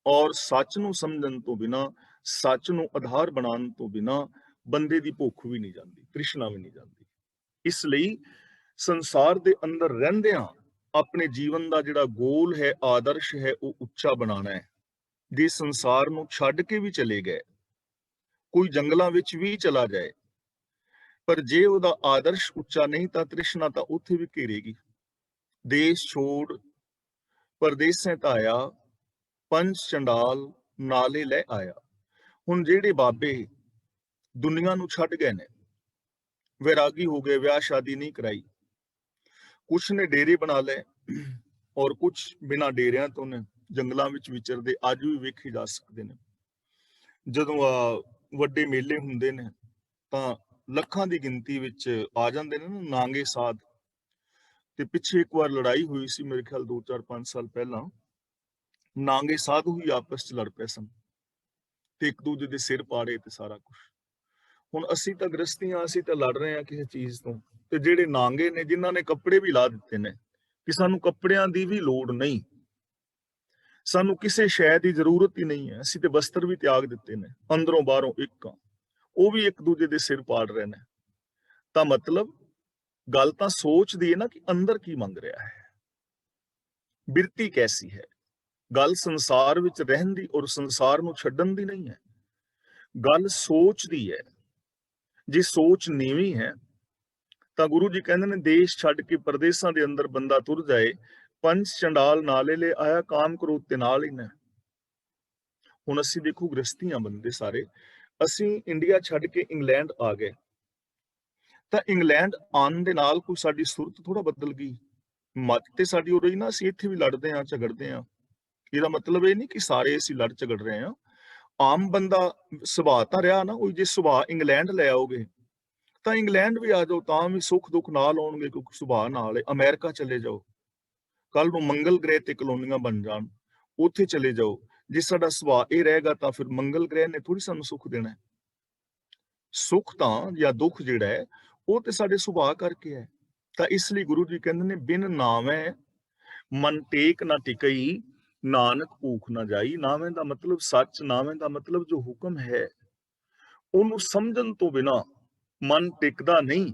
Speaker 1: ਔਰ ਸੱਚ ਨੂੰ ਸਮਝਣ ਤੋਂ ਬਿਨਾ, ਸੱਚ ਨੂੰ ਆਧਾਰ ਬਣਾਉਣ ਤੋਂ ਬਿਨਾ ਬੰਦੇ ਦੀ ਭੁੱਖ ਵੀ ਨਹੀਂ ਜਾਂਦੀ, ਤ੍ਰਿਸ਼ਨਾ ਵੀ ਨਹੀਂ ਜਾਂਦੀ। ਇਸ ਲਈ ਸੰਸਾਰ ਦੇ ਅੰਦਰ ਰਹਿੰਦਿਆਂ ਆਪਣੇ ਜੀਵਨ ਦਾ ਜਿਹੜਾ ਗੋਲ ਹੈ, ਆਦਰਸ਼ ਹੈ, ਉਹ ਉੱਚਾ ਬਣਾਉਣਾ ਹੈ। ਜੇ ਸੰਸਾਰ ਨੂੰ ਛੱਡ ਕੇ ਵੀ ਚਲੇ ਗਏ, ਕੋਈ ਜੰਗਲਾਂ ਵਿੱਚ ਵੀ ਚਲਾ ਜਾਏ, ਪਰ ਜੇ ਉਹਦਾ ਆਦਰਸ਼ ਉੱਚਾ ਨਹੀਂ, ਤਾਂ ਤ੍ਰਿਸ਼ਨਾ ਤਾਂ ਉੱਥੇ ਵੀ ਘੇਰੇਗੀ। ਦੇਸ਼ ਛੋੜ ਪਰਦੇਸੈਂ ਧਾਇਆ, ਪੰਜ ਚੰਡਾਲ ਨਾਲੇ ਲੈ ਆਇਆ। ਹੁਣ ਜਿਹੜੇ ਬਾਬੇ ਦੁਨੀਆ ਨੂੰ ਛੱਡ ਗਏ ਨੇ, ਵੈਰਾਗੀ ਹੋ ਗਏ, ਵਿਆਹ ਸ਼ਾਦੀ ਨਹੀਂ ਕਰਾਈ, ਕੁਛ ਨੇ ਡੇਰੇ ਬਣਾ ਲਏ, ਔਰ ਕੁਛ ਬਿਨਾਂ ਡੇਰਿਆਂ ਤੋਂ ਨੇ ਜੰਗਲਾਂ ਵਿੱਚ ਵਿਚਰਦੇ, ਅੱਜ ਵੀ ਵੇਖੇ ਜਾ ਸਕਦੇ ਨੇ। ਜਦੋਂ ਵੱਡੇ ਮੇਲੇ ਹੁੰਦੇ ਨੇ ਤਾਂ ਲੱਖਾਂ ਦੀ ਗਿਣਤੀ ਵਿੱਚ ਆ ਜਾਂਦੇ ਨੇ ਨਾ ਨਾਂਗੇ ਸਾਧ। ਤੇ ਪਿੱਛੇ ਇੱਕ ਵਾਰ ਲੜਾਈ ਹੋਈ ਸੀ, ਮੇਰੇ ਖਿਆਲ 2-4-5 ਸਾਲ ਪਹਿਲਾਂ, ਨਾਂਗੇ ਸਾਧੂ ਹੀ ਆਪਸ ਚ ਲੜ ਪਏ ਸਨ ਤੇ ਇੱਕ ਦੂਜੇ ਦੇ ਸਿਰ ਪਾੜੇ ਤੇ ਸਾਰਾ ਕੁਝ। ਹੁਣ ਅਸੀਂ ਤਾਂ ਗ੍ਰਸਤੀਆਂ, ਅਸੀਂ ਤਾਂ ਲੜ ਰਹੇ ਹਾਂ ਕਿਸੇ ਚੀਜ਼ ਤੋਂ, ਤੇ ਜਿਹੜੇ ਨਾਂਗੇ ਨੇ, ਜਿਨ੍ਹਾਂ ਨੇ ਕੱਪੜੇ ਵੀ ਲਾ ਦਿੱਤੇ ਨੇ ਕਿ ਸਾਨੂੰ ਕੱਪੜਿਆਂ ਦੀ ਵੀ ਲੋੜ ਨਹੀਂ, ਸਾਨੂੰ ਕਿਸੇ ਸ਼ੈ ਦੀ ਜ਼ਰੂਰਤ ਹੀ ਨਹੀਂ ਹੈ, ਅਸੀਂ ਤੇ ਵਸਤਰ ਵੀ ਤਿਆਗ ਦਿੱਤੇ ਨੇ, ਅੰਦਰੋਂ ਬਾਹਰੋਂ ਇੱਕ ਆ, ਉਹ ਵੀ ਇੱਕ ਦੂਜੇ ਦੇ ਸਿਰ ਪਾੜ ਰਹੇ ਨੇ। ਤਾਂ ਮਤਲਬ ਗੱਲ ਤਾਂ ਸੋਚਦੀ ਹੈ ਨਾ ਕਿ ਅੰਦਰ ਕੀ ਮੰਗ ਰਿਹਾ ਹੈ, ਬਿਰਤੀ ਕੈਸੀ ਹੈ। ਗੱਲ ਸੰਸਾਰ ਵਿੱਚ ਰਹਿਣ ਦੀ ਔਰ ਸੰਸਾਰ ਨੂੰ ਛੱਡਣ ਦੀ ਨਹੀਂ ਹੈ, ਗੱਲ ਸੋਚ ਦੀ ਹੈ। ਜੇ ਸੋਚ ਨੀਵੀਂ ਹੈ ਤਾਂ ਗੁਰੂ ਜੀ ਕਹਿੰਦੇ ਨੇ, ਦੇਸ਼ ਛੱਡ ਕੇ ਪਰਦੇਸਾਂ ਦੇ ਅੰਦਰ ਬੰਦਾ ਤੁਰ ਜਾਏ, ਪੰਜ ਚੰਡਾਲ ਨਾਲੇ ਲੈ ਆਇਆ, ਕਾਮ ਕ੍ਰੋਧ ਤੇ ਨਾਲ ਹੀ ਨੇ। ਹੁਣ ਅਸੀਂ ਦੇਖੋ ਗ੍ਰਸਤੀਆਂ ਬੰਦੇ ਸਾਰੇ, ਅਸੀਂ ਇੰਡੀਆ ਛੱਡ ਕੇ ਇੰਗਲੈਂਡ ਆ ਗਏ, ਤਾਂ ਇੰਗਲੈਂਡ ਆਉਣ ਦੇ ਨਾਲ ਕੋਈ ਸਾਡੀ ਸੁਰਤ ਥੋੜਾ ਬਦਲ ਗਈ, ਮੱਤ ਤੇ ਸਾਡੀ ਹੋ ਰਹੀ ਨਾ, ਅਸੀਂ ਇੱਥੇ ਵੀ ਲੜਦੇ ਹਾਂ, ਝਗੜਦੇ ਹਾਂ। ਇਹਦਾ ਮਤਲਬ ਇਹ ਨਹੀਂ ਕਿ ਸਾਰੇ ਅਸੀਂ ਲੜ ਝਗੜ ਰਹੇ ਹਾਂ। ਆਮ ਬੰਦਾ ਸੁਭਾਅ ਤਾਂ ਰਿਹਾ ਨਾ, ਉਹ ਜੇ ਸੁਭਾਅ ਇੰਗਲੈਂਡ ਲੈ ਆਓਗੇ ਤਾਂ ਇੰਗਲੈਂਡ ਵੀ ਆ ਜਾਓ, ਤਾਂ ਵੀ ਸੁੱਖ ਦੁੱਖ ਨਾਲ ਆਉਣਗੇ, ਕਿਉਂਕਿ ਸੁਭਾਅ ਨਾਲ ਹੈ। ਅਮਰੀਕਾ ਚਲੇ ਜਾਓ, ਕੱਲ ਨੂੰ ਮੰਗਲ ਗ੍ਰਹਿ ਤੇ ਕਲੋਨੀਆਂ ਬਣ ਜਾਣ, ਉੱਥੇ ਚਲੇ ਜਾਓ, ਜੇ ਸਾਡਾ ਸੁਭਾਅ ਇਹ ਰਹੇਗਾ ਤਾਂ ਫਿਰ ਮੰਗਲ ਗ੍ਰਹਿ ਨੇ ਥੋੜੀ ਸਾਨੂੰ ਸੁੱਖ ਦੇਣਾ ਹੈ। ਸੁੱਖ ਤਾਂ ਜਾਂ ਦੁੱਖ ਜਿਹੜਾ ਹੈ ਉਹ ਤੇ ਸਾਡੇ ਸੁਭਾਅ ਕਰਕੇ ਹੈ। ਤਾਂ ਇਸ ਲਈ ਗੁਰੂ ਜੀ ਕਹਿੰਦੇ ਨੇ, ਬਿਨ ਨਾਵੇਂ ਮਨ ਟੇਕ ਨਾ ਟਿਕਈ, ਨਾਨਕ ਭੂਖ ਨਾ ਜਾਈ। ਨਾਵੇਂ ਦਾ ਮਤਲਬ ਸੱਚ, ਨਾਵੇਂ ਦਾ ਮਤਲਬ ਜੋ ਹੁਕਮ ਹੈ, ਉਹਨੂੰ ਸਮਝਣ ਤੋਂ ਬਿਨਾ ਮਨ ਟਿਕਦਾ ਨਹੀਂ,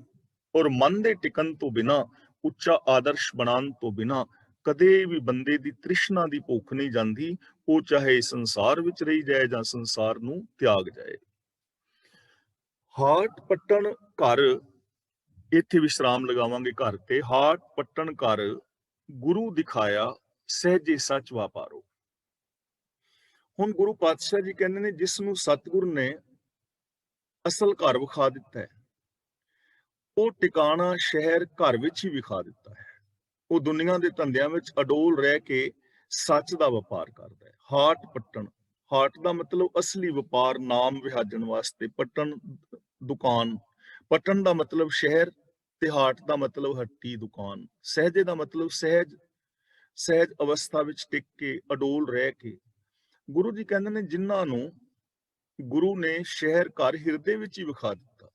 Speaker 1: ਔਰ ਮਨ ਦੇ ਟਿਕਣ ਤੋਂ ਬਿਨਾ, ਉੱਚਾ ਆਦਰਸ਼ ਬਣਾਉਣ ਤੋਂ ਬਿਨਾ ਕਦੇ ਵੀ ਬੰਦੇ ਦੀ ਤ੍ਰਿਸ਼ਨਾ ਦੀ ਭੁੱਖ ਨਹੀਂ ਜਾਂਦੀ, ਉਹ ਚਾਹੇ ਸੰਸਾਰ ਵਿੱਚ ਰਹੀ ਜਾਏ ਜਾਂ ਸੰਸਾਰ ਨੂੰ ਤਿਆਗ ਜਾਏ। ਹਾਟ ਪੱਟਣ ਘਰ, ਇੱਥੇ ਵਿਸ਼ਰਾਮ ਲਗਾਵਾਂਗੇ ਘਰ ਤੇ। ਹਾਟ ਪੱਟਣ ਘਰ, ਗੁਰੂ ਦਿਖਾਇਆ ਸਹਿਜੇ ਸੱਚ ਵਾਪਾਰੋ। ਹੁਣ ਗੁਰੂ ਪਾਤਸ਼ਾਹ ਜੀ ਕਹਿੰਦੇ ਨੇ, ਜਿਸ ਨੂੰ ਸਤਿਗੁਰ ਨੇ ਅਸਲ ਘਰ ਵਿਖਾ ਦਿੱਤਾ ਹੈ, ਉਹ ਟਿਕਾਣਾ ਸ਼ਹਿਰ ਘਰ ਵਿੱਚ ਹੀ ਵਿਖਾ ਦਿੱਤਾ ਹੈ। ਉਹ ਦੁਨੀਆ ਦੇ ਧੰਦਿਆਂ ਵਿੱਚ ਅਡੋਲ ਰਹਿ ਕੇ ਸੱਚ ਦਾ ਵਪਾਰ ਕਰਦਾ ਹੈ। ਹਾਟ ਪੱਟਣ, ਹਾਟ ਦਾ ਮਤਲਬ ਅਸਲੀ ਵਪਾਰ, ਨਾਮ ਵਿਹਾਜਣ ਵਾਸਤੇ। ਪੱਟਣ ਦੁਕਾਨ, ਪੱਟਣ ਦਾ ਮਤਲਬ ਸ਼ਹਿਰ, ਤੇ ਹਾਟ ਦਾ ਮਤਲਬ ਹੱਟੀ ਦੁਕਾਨ। ਸਹਿਜੇ ਦਾ ਮਤਲਬ ਸਹਿਜ, ਸਹਿਜ ਅਵਸਥਾ ਵਿੱਚ ਟਿਕ ਕੇ, ਅਡੋਲ ਰਹਿ ਕੇ। ਗੁਰੂ ਜੀ ਕਹਿੰਦੇ ਨੇ, ਜਿਨ੍ਹਾਂ ਨੂੰ ਗੁਰੂ ਨੇ ਸ਼ਹਿਰ ਘਰ ਹਿਰਦੇ ਵਿੱਚ ਹੀ ਵਿਖਾ ਦਿੱਤਾ,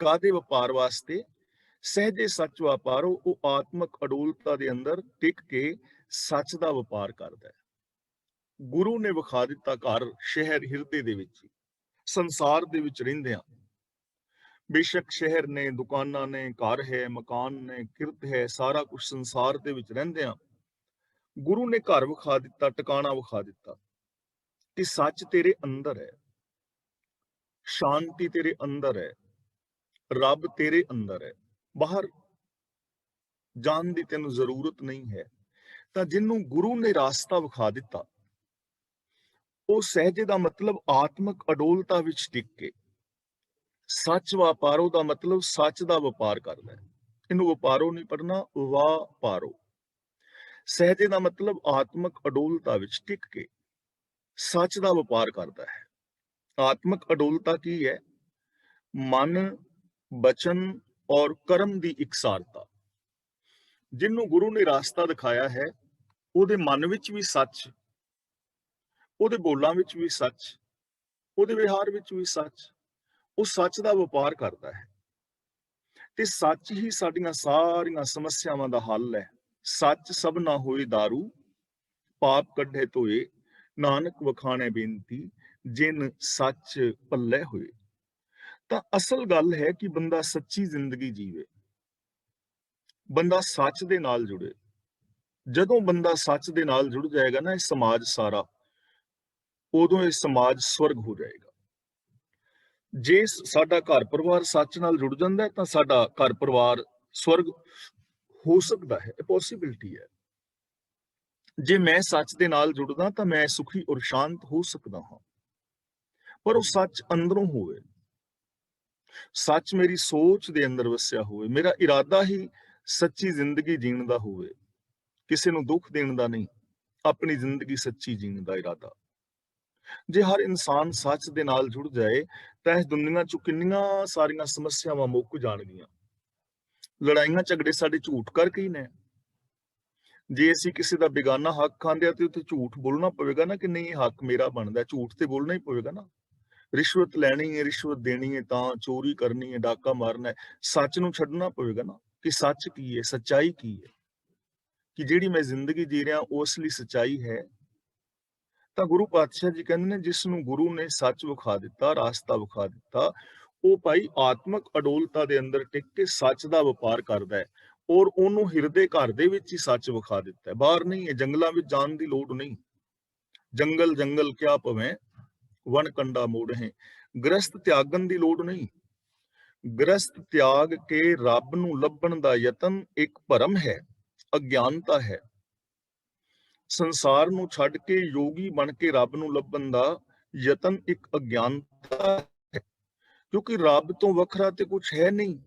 Speaker 1: ਕਾਦੇ ਵਪਾਰ ਵਾਸਤੇ? ਸਹਿਜੇ ਸੱਚ ਵਪਾਰੋ। ਉਹ ਆਤਮਕ ਅਡੋਲਤਾ ਦੇ ਅੰਦਰ ਟਿਕ ਕੇ ਸੱਚ ਦਾ ਵਪਾਰ ਕਰਦਾ ਹੈ। ਗੁਰੂ ਨੇ ਵਿਖਾ ਦਿੱਤਾ ਘਰ, ਸ਼ਹਿਰ ਹਿਰਦੇ ਦੇ ਵਿੱਚ ਹੀ। ਸੰਸਾਰ ਦੇ ਵਿੱਚ ਰਹਿੰਦਿਆਂ, ਬੇਸ਼ੱਕ ਸ਼ਹਿਰ ਨੇ, ਦੁਕਾਨਾਂ ਨੇ, ਘਰ ਹੈ, ਮਕਾਨ ਨੇ, ਕਿਰਤ ਹੈ, ਸਾਰਾ ਕੁਝ ਸੰਸਾਰ ਦੇ ਵਿੱਚ ਰਹਿੰਦਿਆਂ ਗੁਰੂ ਨੇ ਘਰ ਵਿਖਾ ਦਿੱਤਾ, ਟਿਕਾਣਾ ਵਿਖਾ ਦਿੱਤਾ ਕਿ ਸੱਚ ਤੇਰੇ ਅੰਦਰ ਹੈ, ਸ਼ਾਂਤੀ ਤੇਰੇ ਅੰਦਰ ਹੈ, ਰੱਬ ਤੇਰੇ ਅੰਦਰ ਹੈ, ਬਾਹਰ ਜਾਣ ਦੀ ਤੈਨੂੰ ਜ਼ਰੂਰਤ ਨਹੀਂ ਹੈ। ਤਾਂ ਜਿਹਨੂੰ ਗੁਰੂ ਨੇ ਰਾਸਤਾ ਵਿਖਾ ਦਿੱਤਾ, ਉਹ ਸਹਿਜੇ ਦਾ ਮਤਲਬ ਆਤਮਿਕ ਅਡੋਲਤਾ ਵਿੱਚ ਟਿਕ ਕੇ, ਸੱਚ ਵਪਾਰੋ ਦਾ ਮਤਲਬ ਸੱਚ ਦਾ ਵਪਾਰ ਕਰਦਾ ਹੈ। ਇਹਨੂੰ ਵਪਾਰੋ ਨਹੀਂ ਪੜਨਾ, ਵਾਪਾਰੋ। ਸਹਿਜੇ ਦਾ ਮਤਲਬ ਆਤਮਿਕ ਅਡੋਲਤਾ ਵਿੱਚ ਟਿਕ ਕੇ ਸੱਚ ਦਾ ਵਪਾਰ ਕਰਦਾ ਹੈ। ਆਤਮਿਕ ਅਡੋਲਤਾ ਕੀ ਹੈ? ਮਨ, ਬਚਨ ਔਰ ਕਰਮ ਦੀ ਇਕਸਾਰਤਾ। ਜਿਹਨੂੰ ਗੁਰੂ ਨੇ ਰਾਸਤਾ ਦਿਖਾਇਆ ਹੈ, ਉਹਦੇ ਮਨ ਵਿੱਚ ਵੀ ਸੱਚ, ਉਹਦੇ ਬੋਲਾਂ ਵਿੱਚ ਵੀ ਸੱਚ, ਉਹਦੇ ਵਿਹਾਰ ਵਿੱਚ ਵੀ ਸੱਚ। ਉਹ ਸੱਚ ਦਾ ਵਪਾਰ ਕਰਦਾ ਹੈ ਤੇ ਸੱਚ ਹੀ ਸਾਡੀਆਂ ਸਾਰੀਆਂ ਸਮੱਸਿਆਵਾਂ ਦਾ ਹੱਲ ਹੈ। ਸੱਚ ਸਭ ਨਾ ਹੋਏ ਦਾਰੂ, ਪਾਪ ਕੱਢੇ ਧੋਏ, ਨਾਨਕ ਵਖਾਣੇ ਬੇਨਤੀ, ਜਿਨ ਸੱਚ ਪੱਲੇ ਹੋਏ। ਤਾਂ ਅਸਲ ਗੱਲ ਹੈ ਕਿ ਬੰਦਾ ਸੱਚੀ ਜ਼ਿੰਦਗੀ ਜੀਵੇ, ਬੰਦਾ ਸੱਚ ਦੇ ਨਾਲ ਜੁੜੇ। ਜਦੋਂ ਬੰਦਾ ਸੱਚ ਦੇ ਨਾਲ ਜੁੜ ਜਾਏਗਾ ਨਾ, ਇਹ ਸਮਾਜ ਸਾਰਾ, ਉਦੋਂ ਇਹ ਸਮਾਜ ਸਵਰਗ ਹੋ ਜਾਏਗਾ। ਜੇ ਸਾਡਾ ਘਰ ਪਰਿਵਾਰ ਸੱਚ ਨਾਲ ਜੁੜ ਜਾਂਦਾ ਹੈ, ਤਾਂ ਸਾਡਾ ਘਰ ਪਰਿਵਾਰ ਸਵਰਗ ਹੋ ਸਕਦਾ ਹੈ, ਇਹ ਪੋਸੀਬਿਲਿਟੀ ਹੈ। ਜੇ ਮੈਂ ਸੱਚ ਦੇ ਨਾਲ ਜੁੜਦਾ ਤਾਂ ਮੈਂ ਸੁਖੀ ਔਰ ਸ਼ਾਂਤ ਹੋ ਸਕਦਾ ਹਾਂ, ਪਰ ਉਹ ਸੱਚ ਅੰਦਰੋਂ ਹੋਵੇ, ਸੱਚ ਮੇਰੀ ਸੋਚ ਦੇ ਅੰਦਰ ਵਸਿਆ ਹੋਵੇ, ਮੇਰਾ ਇਰਾਦਾ ਹੀ ਸੱਚੀ ਜ਼ਿੰਦਗੀ ਜੀਣ ਦਾ ਹੋਵੇ, ਕਿਸੇ ਨੂੰ ਦੁੱਖ ਦੇਣ ਦਾ ਨਹੀਂ, ਆਪਣੀ ਜ਼ਿੰਦਗੀ ਸੱਚੀ ਜੀਣ ਦਾ ਇਰਾਦਾ। ਜੇ ਹਰ ਇਨਸਾਨ ਸੱਚ ਦੇ ਨਾਲ ਜੁੜ ਜਾਏ ਤਾਂ ਇਸ ਦੁਨੀਆ 'ਚ ਕਿੰਨੀਆਂ ਸਾਰੀਆਂ ਸਮੱਸਿਆਵਾਂ ਮੁੱਕ ਜਾਣਗੀਆਂ। ਲੜਾਈਆਂ ਝਗੜੇ ਸਾਡੇ ਝੂਠ ਕਰਕੇ ਹੀ ਨੇ। ਜੇ ਅਸੀਂ ਕਿਸੇ ਦਾ ਬੇਗਾਨਾ ਹੱਕ ਖਾਂਦੇ ਆ ਤੇ ਉੱਥੇ ਝੂਠ ਬੋਲਣਾ ਪਵੇਗਾ ਨਾ ਕਿ ਨਹੀਂ, ਇਹ ਹੱਕ ਮੇਰਾ ਬਣਦਾ, ਝੂਠ ਤੇ ਬੋਲਣਾ ਹੀ ਪਵੇਗਾ ਨਾ। ਰਿਸ਼ਵਤ ਲੈਣੀ ਹੈ, ਰਿਸ਼ਵਤ ਦੇਣੀ ਹੈ, ਤਾਂ ਚੋਰੀ ਕਰਨੀ ਹੈ, ਡਾਕਾ ਮਾਰਨਾ ਹੈ, ਸੱਚ ਨੂੰ ਛੱਡਣਾ ਪਵੇਗਾ ਨਾ ਕਿ ਸੱਚ ਕੀ ਹੈ, ਸੱਚਾਈ ਕੀ ਹੈ, ਕਿ ਜਿਹੜੀ ਮੈਂ ਜ਼ਿੰਦਗੀ ਜੀ ਰਿਹਾ ਉਹ ਅਸਲੀ ਸੱਚਾਈ ਹੈ। ਤਾਂ ਗੁਰੂ ਪਾਤਸ਼ਾਹ ਜੀ ਕਹਿੰਦੇ ਨੇ, ਜਿਸ ਨੂੰ ਗੁਰੂ ਨੇ ਸੱਚ ਵਿਖਾ ਦਿੱਤਾ, ਰਾਸਤਾ ਵਿਖਾ ਦਿੱਤਾ, ਉਹ ਭਾਈ ਆਤਮਿਕ ਅਡੋਲਤਾ ਦੇ ਅੰਦਰ ਟਿਕ ਕੇ ਸੱਚ ਦਾ ਵਪਾਰ ਕਰਦਾ ਹੈ, ਔਰ ਉਹਨੂੰ ਹਿਰਦੇ ਘਰ ਦੇ ਵਿੱਚ ਹੀ ਸੱਚ ਵਿਖਾ ਦਿੱਤਾ ਹੈ, ਬਾਹਰ ਨਹੀਂ ਹੈ। ਜੰਗਲਾਂ ਵਿੱਚ ਜਾਣ ਦੀ ਲੋੜ ਨਹੀਂ। ਜੰਗਲ ਜੰਗਲ ਕਿਆ ਪਵੇਂ, ਵਣ ਕੰਡਾ ਮੋੜਹਿ। ਗ੍ਰਸਤ ਤਿਆਗਣ ਦੀ ਲੋੜ ਨਹੀਂ। ਗ੍ਰਸਤ ਤਿਆਗ ਕੇ ਰੱਬ ਨੂੰ ਲੱਭਣ ਦਾ ਯਤਨ ਇੱਕ ਭਰਮ ਹੈ, ਅਗਿਆਨਤਾ ਹੈ। ਸੰਸਾਰ ਨੂੰ ਛੱਡ ਕੇ ਯੋਗੀ ਬਣ ਕੇ ਰੱਬ ਨੂੰ ਲੱਭਣ ਦਾ ਯਤਨ ਇੱਕ ਅਗਿਆਨਤਾ ਹੈ, ਕਿਉਂਕਿ ਰੱਬ ਤੋਂ ਵੱਖਰਾ ਤੇ ਕੁਝ ਹੈ ਨਹੀਂ।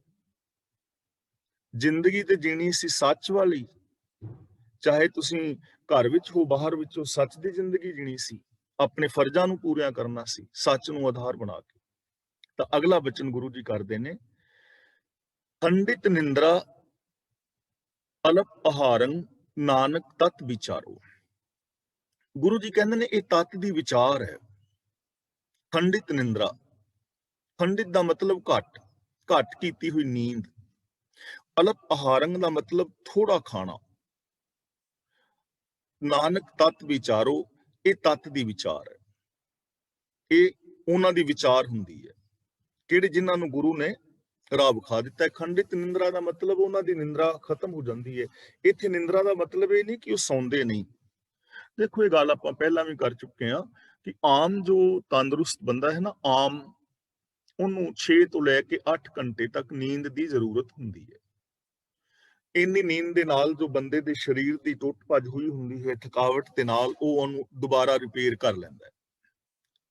Speaker 1: ਜ਼ਿੰਦਗੀ ਤੇ ਜੀਣੀ ਸੀ ਸੱਚ ਵਾਲੀ, ਚਾਹੇ ਤੁਸੀਂ ਘਰ ਵਿੱਚ ਹੋ, ਬਾਹਰ ਵਿੱਚ ਹੋ, ਸੱਚ ਦੀ ਜ਼ਿੰਦਗੀ ਜੀਣੀ ਸੀ, ਆਪਣੇ ਫਰਜ਼ਾਂ ਨੂੰ ਪੂਰੀਆਂ ਕਰਨਾ ਸੀ, ਸੱਚ ਨੂੰ ਆਧਾਰ ਬਣਾ ਕੇ। ਤਾਂ ਅਗਲਾ ਬਚਨ ਗੁਰੂ ਜੀ ਕਰਦੇ ਨੇ, ਖੰਡਿਤ ਨਿੰਦਰਾ ਅਲਪ ਆਹਾਰੰ, ਨਾਨਕ ਤਤ ਵਿਚਾਰੋ। ਗੁਰੂ ਜੀ ਕਹਿੰਦੇ ਨੇ ਇਹ ਤਤ ਦੀ ਵਿਚਾਰ ਹੈ। ਖੰਡਿਤ ਨਿੰਦਰਾ, ਖੰਡਿਤ ਦਾ ਮਤਲਬ ਘੱਟ, ਘੱਟ ਕੀਤੀ ਹੋਈ ਨੀਂਦ। ਅਲਪ ਆਹਾਰੰ ਦਾ ਮਤਲਬ ਥੋੜਾ ਖਾਣਾ। ਨਾਨਕ ਤਤ ਵਿਚਾਰੋ, ਇਹ ਤਤ ਦੀ ਵਿਚਾਰ ਹੈ। ਇਹ ਉਹਨਾਂ ਦੀ ਵਿਚਾਰ ਹੁੰਦੀ ਹੈ, ਕਿਹੜੇ ਜਿਨ੍ਹਾਂ ਨੂੰ ਗੁਰੂ ਨੇ ਰਾਹ ਵਿਖਾ ਦਿੱਤਾ ਹੈ। ਖੰਡਿਤ ਨਿੰਦਰਾ ਦਾ ਮਤਲਬ ਉਹਨਾਂ ਦੀ ਨਿੰਦਰਾ ਖਤਮ ਹੋ ਜਾਂਦੀ ਹੈ। ਇੱਥੇ ਨਿੰਦਰਾ ਦਾ ਮਤਲਬ ਇਹ ਨਹੀਂ ਕਿ ਉਹ ਸੌਂਦੇ ਨਹੀਂ। ਦੇਖੋ, ਇਹ ਗੱਲ ਆਪਾਂ ਪਹਿਲਾਂ ਵੀ ਕਰ ਚੁੱਕੇ ਹਾਂ ਕਿ ਆਮ ਜੋ ਤੰਦਰੁਸਤ ਬੰਦਾ ਹੈ ਨਾ, ਆਮ ਉਹਨੂੰ 6 ਤੋਂ ਲੈ ਕੇ 8 ਘੰਟੇ ਤੱਕ ਨੀਂਦ ਦੀ ਜ਼ਰੂਰਤ ਹੁੰਦੀ ਹੈ। ਇੰਨੀ ਨੀਂਦ ਦੇ ਨਾਲ ਜੋ ਬੰਦੇ ਦੇ ਸਰੀਰ ਦੀ ਟੁੱਟ ਭੱਜ ਹੋਈ ਹੁੰਦੀ ਹੈ, ਥਕਾਵਟ ਦੇ ਨਾਲ ਉਹ ਉਹਨੂੰ ਦੁਬਾਰਾ ਰਿਪੇਅਰ ਕਰ ਲੈਂਦਾ ਹੈ।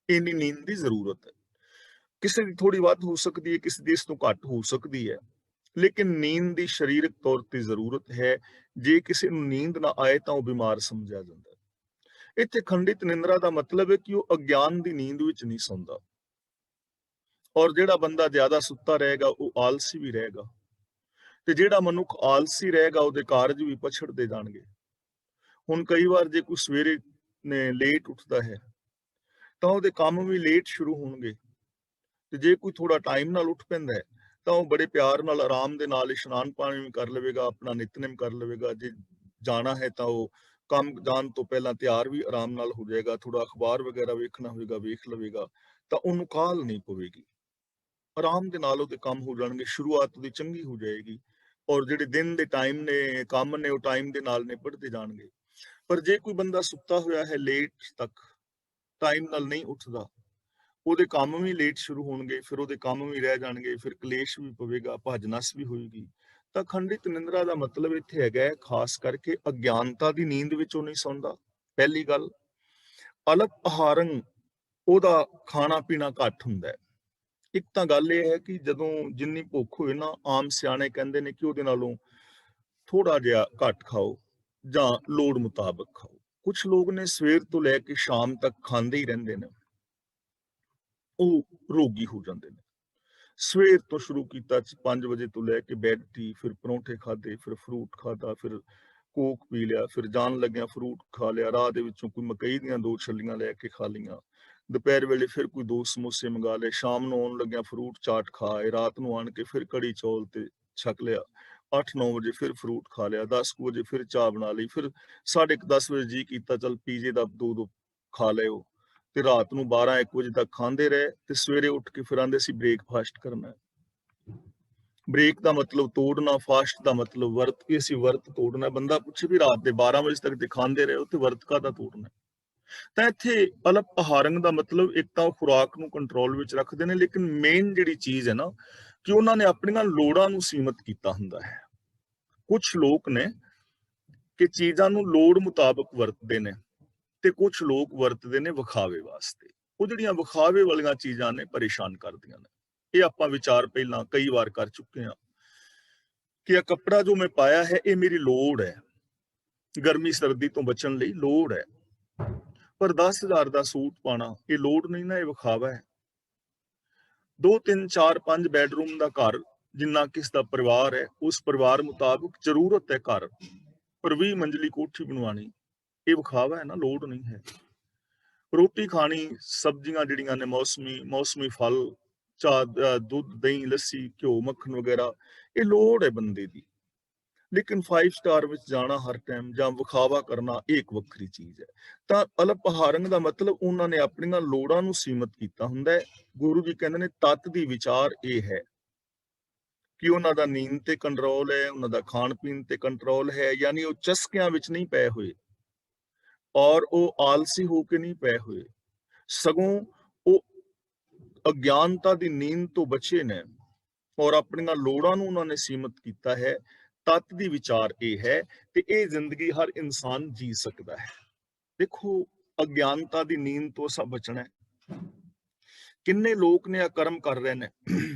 Speaker 1: ਇੰਨੀ ਨੀਂਦ ਦੀ ਜ਼ਰੂਰਤ ਹੈ। ਕਿਸੇ ਦੀ ਥੋੜੀ ਵੱਧ ਹੋ ਸਕਦੀ ਹੈ, ਕਿਸੇ ਦੀ ਇਸ ਤੋਂ ਘੱਟ ਹੋ ਸਕਦੀ ਹੈ, ਲੇਕਿਨ ਨੀਂਦ ਦੀ ਸਰੀਰਕ ਤੌਰ ਤੇ ਜ਼ਰੂਰਤ ਹੈ। ਜੇ ਕਿਸੇ ਨੂੰ ਨੀਂਦ ਨਾ ਆਏ ਤਾਂ ਉਹ ਬਿਮਾਰ ਸਮਝਿਆ ਜਾਂਦਾ ਹੈ। ਇੱਥੇ ਖੰਡਿਤ ਨਿੰਦਰਾ ਦਾ ਮਤਲਬ ਹੈ ਕਿ ਉਹ ਅਗਿਆਨ ਦੀ ਨੀਂਦ ਵਿੱਚ ਨਹੀਂ ਸੌਂਦਾ। ਔਰ ਜਿਹੜਾ ਬੰਦਾ ਜ਼ਿਆਦਾ ਸੁੱਤਾ ਰਹੇਗਾ ਉਹ ਆਲਸੀ ਵੀ ਰਹੇਗਾ, ਤੇ ਜਿਹੜਾ ਮਨੁੱਖ ਆਲਸੀ ਰਹੇਗਾ ਉਹਦੇ ਕਾਰਜ ਵੀ ਪਛੜਦੇ ਜਾਣਗੇ। ਹੁਣ ਕਈ ਵਾਰ ਜੇ ਕੋਈ ਸਵੇਰੇ ਨੇ ਲੇਟ ਉੱਠਦਾ ਹੈ ਤਾਂ ਉਹਦੇ ਕੰਮ ਵੀ ਲੇਟ ਸ਼ੁਰੂ ਹੋਣਗੇ, ਤੇ ਜੇ ਕੋਈ ਥੋੜਾ ਟਾਈਮ ਨਾਲ ਉੱਠ ਪੈਂਦਾ ਹੈ ਤਾਂ ਉਹ ਬੜੇ ਪਿਆਰ ਨਾਲ ਆਰਾਮ ਦੇ ਨਾਲ ਇਸ਼ਨਾਨ ਪਾਣੀ ਵੀ ਕਰ ਲਵੇਗਾ, ਆਪਣਾ ਨਿਤਨੇਮ ਕਰ ਲਵੇਗਾ। ਜੇ ਜਾਣਾ ਹੈ ਤਾਂ ਉਹ ਕੰਮ ਜਾਣ ਤੋਂ ਪਹਿਲਾਂ ਤਿਆਰ ਵੀ ਆਰਾਮ ਨਾਲ ਹੋ ਜਾਏਗਾ, ਥੋੜਾ ਅਖਬਾਰ ਵਗੈਰਾ ਵੇਖਣਾ ਹੋਵੇਗਾ ਵੇਖ ਲਵੇਗਾ, ਤਾਂ ਉਹਨੂੰ ਕਾਹਲ ਨਹੀਂ ਪਵੇਗੀ। ਆਰਾਮ ਦੇ ਨਾਲ ਉਹਦੇ ਕੰਮ ਹੋ ਜਾਣਗੇ, ਸ਼ੁਰੂਆਤ ਉਹਦੀ ਚੰਗੀ ਹੋ ਜਾਏਗੀ, ਔਰ ਜਿਹੜੇ ਦਿਨ ਦੇ ਟਾਈਮ ਨੇ, ਕੰਮ ਨੇ, ਉਹ ਟਾਈਮ ਦੇ ਨਾਲ ਨਿਬੜਦੇ ਜਾਣਗੇ। ਪਰ ਜੇ ਕੋਈ ਬੰਦਾ ਸੁੱਤਾ ਹੋਇਆ ਹੈ, ਲੇਟ ਤੱਕ ਟਾਈਮ ਨਾਲ ਨਹੀਂ ਉੱਠਦਾ, ਉਹਦੇ ਕੰਮ ਵੀ ਲੇਟ ਸ਼ੁਰੂ ਹੋਣਗੇ, ਫਿਰ ਉਹਦੇ ਕੰਮ ਵੀ ਰਹਿ ਜਾਣਗੇ, ਫਿਰ ਕਲੇਸ਼ ਵੀ ਪਵੇਗਾ, ਭੱਜ ਨੱਸ ਵੀ ਹੋਏਗੀ। ਤਾਂ ਖੰਡਿਤ ਨਿੰਦਰਾ ਦਾ ਮਤਲਬ ਇੱਥੇ ਹੈਗਾ ਹੈ ਖਾਸ ਕਰਕੇ ਅਗਿਆਨਤਾ ਦੀ ਨੀਂਦ ਵਿੱਚ ਉਹ ਨਹੀਂ ਸੌਂਦਾ, ਪਹਿਲੀ ਗੱਲ। ਅਲਪ ਆਹਾਰੰ ਉਹਦਾ ਖਾਣਾ ਪੀਣਾ ਘੱਟ ਹੁੰਦਾ ਹੈ। ਇੱਕ ਤਾਂ ਗੱਲ ਇਹ ਹੈ ਕਿ ਜਦੋਂ ਜਿੰਨੀ ਭੁੱਖ ਹੋਏ ਨਾ, ਆਮ ਸਿਆਣੇ ਕਹਿੰਦੇ ਨੇ ਕਿ ਉਹਦੇ ਨਾਲੋਂ ਥੋੜਾ ਜਿਹਾ ਘੱਟ ਖਾਓ ਜਾਂ ਲੋੜ ਮੁਤਾਬਕ ਖਾਓ। ਕੁਝ ਲੋਕ ਨੇ ਸਵੇਰ ਤੋਂ ਲੈ ਕੇ ਸ਼ਾਮ ਤੱਕ ਖਾਂਦੇ ਹੀ ਰਹਿੰਦੇ ਨੇ, ਉਹ ਰੋਗੀ ਹੋ ਜਾਂਦੇ ਨੇ। ਸਵੇਰ ਤੋਂ ਸ਼ੁਰੂ ਕੀਤਾ 5 ਵਜੇ ਤੋਂ ਲੈ ਕੇ ਬੈਡ ਟੀ, ਫਿਰ ਪਰੌਂਠੇ ਖਾਦੇ, ਫਿਰ ਫਰੂਟ ਖਾਦਾ, ਫਿਰ ਕੋਕ ਪੀ ਲਿਆ, ਫਿਰ ਜਾਣ ਲੱਗਿਆ ਫਰੂਟ ਖਾ ਲਿਆ, ਰਾਹ ਦੇ ਵਿੱਚੋਂ ਕੋਈ ਮਕਈ ਦੀਆਂ 2 ਛੱਲੀਆਂ ਲੈ ਕੇ ਖਾ ਲਈਆਂ, ਦੁਪਹਿਰ ਵੇਲੇ ਫਿਰ ਕੋਈ 2 ਸਮੋਸੇ ਮੰਗਾ ਲਏ, ਸ਼ਾਮ ਨੂੰ ਆਉਣ ਲੱਗਿਆ ਫਰੂਟ ਚਾਟ ਖਾ ਆਏ, ਰਾਤ ਨੂੰ ਆਣ ਕੇ ਫਿਰ ਕੜੀ ਚੌਲ ਤੇ ਛਕ ਲਿਆ, 8-9 ਵਜੇ ਫਿਰ ਫਰੂਟ ਖਾ ਲਿਆ, 10 ਕੁ ਵਜੇ ਫਿਰ ਚਾਹ ਬਣਾ ਲਈ, ਫਿਰ 10:30 ਵਜੇ ਜੀ ਕੀਤਾ ਚੱਲ ਪੀਜ਼ੇ ਦਾ 2-2 ਖਾ ਲਿਓ, ਤੇ ਰਾਤ ਨੂੰ 12-1 ਵਜੇ ਤੱਕ ਖਾਂਦੇ ਰਹੇ, ਤੇ ਸਵੇਰੇ ਉੱਠ ਕੇ ਫਿਰ ਆਂਦੇ ਸੀ ਬ੍ਰੇਕਫਾਸਟ ਕਰਨਾ। ਬ੍ਰੇਕ ਦਾ ਮਤਲਬ ਤੋੜਨਾ, ਫਾਸਟ ਦਾ ਮਤਲਬ ਵਰਤ ਕੇ ਅਸੀਂ ਵਰਤ ਤੋੜਨਾ। ਬੰਦਾ ਪੁੱਛੇ ਵੀ ਰਾਤ ਦੇ 12 ਵਜੇ ਤੱਕ ਤੇ ਖਾਂਦੇ ਰਹੇ ਹੋ ਤੇ ਵਰਤ ਕਾਹਦਾ ਤੋੜਨਾ? ਤਾਂ ਇੱਥੇ ਅਲਪ ਆਹਾਰੰ ਦਾ ਮਤਲਬ ਇੱਕ ਤਾਂ ਉਹ ਖੁਰਾਕ ਨੂੰ ਕੰਟਰੋਲ ਵਿੱਚ ਰੱਖਦੇ ਨੇ, ਲੇਕਿਨ ਮੇਨ ਜਿਹੜੀ ਚੀਜ਼ ਹੈ ਨਾ, ਕਿ ਉਹਨਾਂ ਨੇ ਆਪਣੀਆਂ ਲੋੜਾਂ ਨੂੰ ਸੀਮਤ ਕੀਤਾ ਹੁੰਦਾ ਹੈ। ਕੁਝ ਲੋਕ ਨੇ ਕਿ ਚੀਜ਼ਾਂ ਨੂੰ ਲੋੜ ਮੁਤਾਬਕ ਵਰਤਦੇ ਨੇ, ਤੇ ਕੁਝ ਲੋਕ ਵਰਤਦੇ ਨੇ ਵਿਖਾਵੇ ਵਾਸਤੇ। ਉਹ ਜਿਹੜੀਆਂ ਵਿਖਾਵੇ ਵਾਲੀਆਂ ਚੀਜ਼ਾਂ ਨੇ ਪਰੇਸ਼ਾਨ ਕਰਦੀਆਂ ਨੇ। ਇਹ ਆਪਾਂ ਵਿਚਾਰ ਪਹਿਲਾਂ ਕਈ ਵਾਰ ਕਰ ਚੁੱਕੇ ਹਾਂ ਕਿ ਇਹ ਕੱਪੜਾ ਜੋ ਮੈਂ ਪਾਇਆ ਹੈ ਇਹ ਮੇਰੀ ਲੋੜ ਹੈ, ਗਰਮੀ ਸਰਦੀ ਤੋਂ ਬਚਣ ਲਈ ਲੋੜ ਹੈ। ਪਰ 10,000 ਦਾ ਸੂਟ ਪਾਣਾ ਇਹ ਲੋੜ ਨਹੀਂ ਨਾ, ਇਹ ਵਿਖਾਵਾ ਹੈ। 2 3 4 5 ਬੈਡਰੂਮ ਦਾ ਘਰ ਜਿੰਨਾ ਕਿਸ ਦਾ ਪਰਿਵਾਰ ਹੈ, ਉਸ ਪਰਿਵਾਰ ਮੁਤਾਬਕ ਜ਼ਰੂਰਤ ਹੈ ਘਰ, ਪਰ 20 ਮੰਜ਼ਲੀ ਕੋਠੀ ਬਣਵਾਣੀ ਇਹ ਵਿਖਾਵਾ ਹੈ ਨਾ, ਲੋੜ ਨਹੀਂ ਹੈ। ਰੋਟੀ ਖਾਣੀ, ਸਬਜ਼ੀਆਂ ਜਿਹੜੀਆਂ ਨੇ ਮੌਸਮੀ ਫਲ, ਚਾਹ, ਦੁੱਧ, ਦਹੀਂ, ਲੱਸੀ, ਘਿਓ, ਮੱਖਣ ਵਗੈਰਾ, ਇਹ ਲੋੜ ਹੈ ਬੰਦੇ ਦੀ। ਲੇਕਿਨ 5 ਸਟਾਰ ਵਿੱਚ ਜਾਣਾ ਹਰ ਟਾਈਮ ਜਾਂ ਵਿਖਾਵਾ ਕਰਨਾ ਇਹ ਇੱਕ ਵੱਖਰੀ ਚੀਜ਼ ਹੈ। ਤਾਂ ਅਲਪ ਆਹਾਰੰ ਦਾ ਮਤਲਬ ਉਹਨਾਂ ਨੇ ਆਪਣੀਆਂ ਲੋੜਾਂ ਨੂੰ ਸੀਮਤ ਕੀਤਾ ਹੁੰਦਾ ਹੈ। ਗੁਰੂ ਜੀ ਕਹਿੰਦੇ ਨੇ ਤਤ ਦੀ ਵਿਚਾਰ ਇਹ ਹੈ ਕਿ ਉਹਨਾਂ ਦਾ ਨੀਂਦ ਤੇ ਕੰਟਰੋਲ ਹੈ, ਉਹਨਾਂ ਦਾ ਖਾਣ ਪੀਣ ਤੇ ਕੰਟਰੋਲ ਹੈ, ਯਾਨੀ ਉਹ ਚਸਕਿਆਂ ਵਿੱਚ ਨਹੀਂ ਪਏ ਹੋਏ ਔਰ ਉਹ ਆਲਸੀ ਹੋ ਕੇ ਨਹੀਂ ਪਏ ਹੋਏ, ਸਗੋਂ ਉਹ ਅਗਿਆਨਤਾ ਦੀ ਨੀਂਦ ਤੋਂ ਬਚੇ ਨੇ ਔਰ ਆਪਣੀਆਂ ਲੋੜਾਂ ਨੂੰ ਉਹਨਾਂ ਨੇ ਸੀਮਤ ਕੀਤਾ ਹੈ। ਤਤ ਦੀ ਵਿਚਾਰ ਇਹ ਹੈ ਤੇ ਇਹ ਜ਼ਿੰਦਗੀ ਹਰ ਇਨਸਾਨ ਜੀ ਸਕਦਾ ਹੈ। ਦੇਖੋ, ਅਗਿਆਨਤਾ ਦੀ ਨੀਂਦ ਤੋਂ ਸਭ ਬਚਣਾ ਹੈ। ਕਿੰਨੇ ਲੋਕ ਨੇ ਆ ਕਰਮ ਕਰ ਰਹੇ ਨੇ,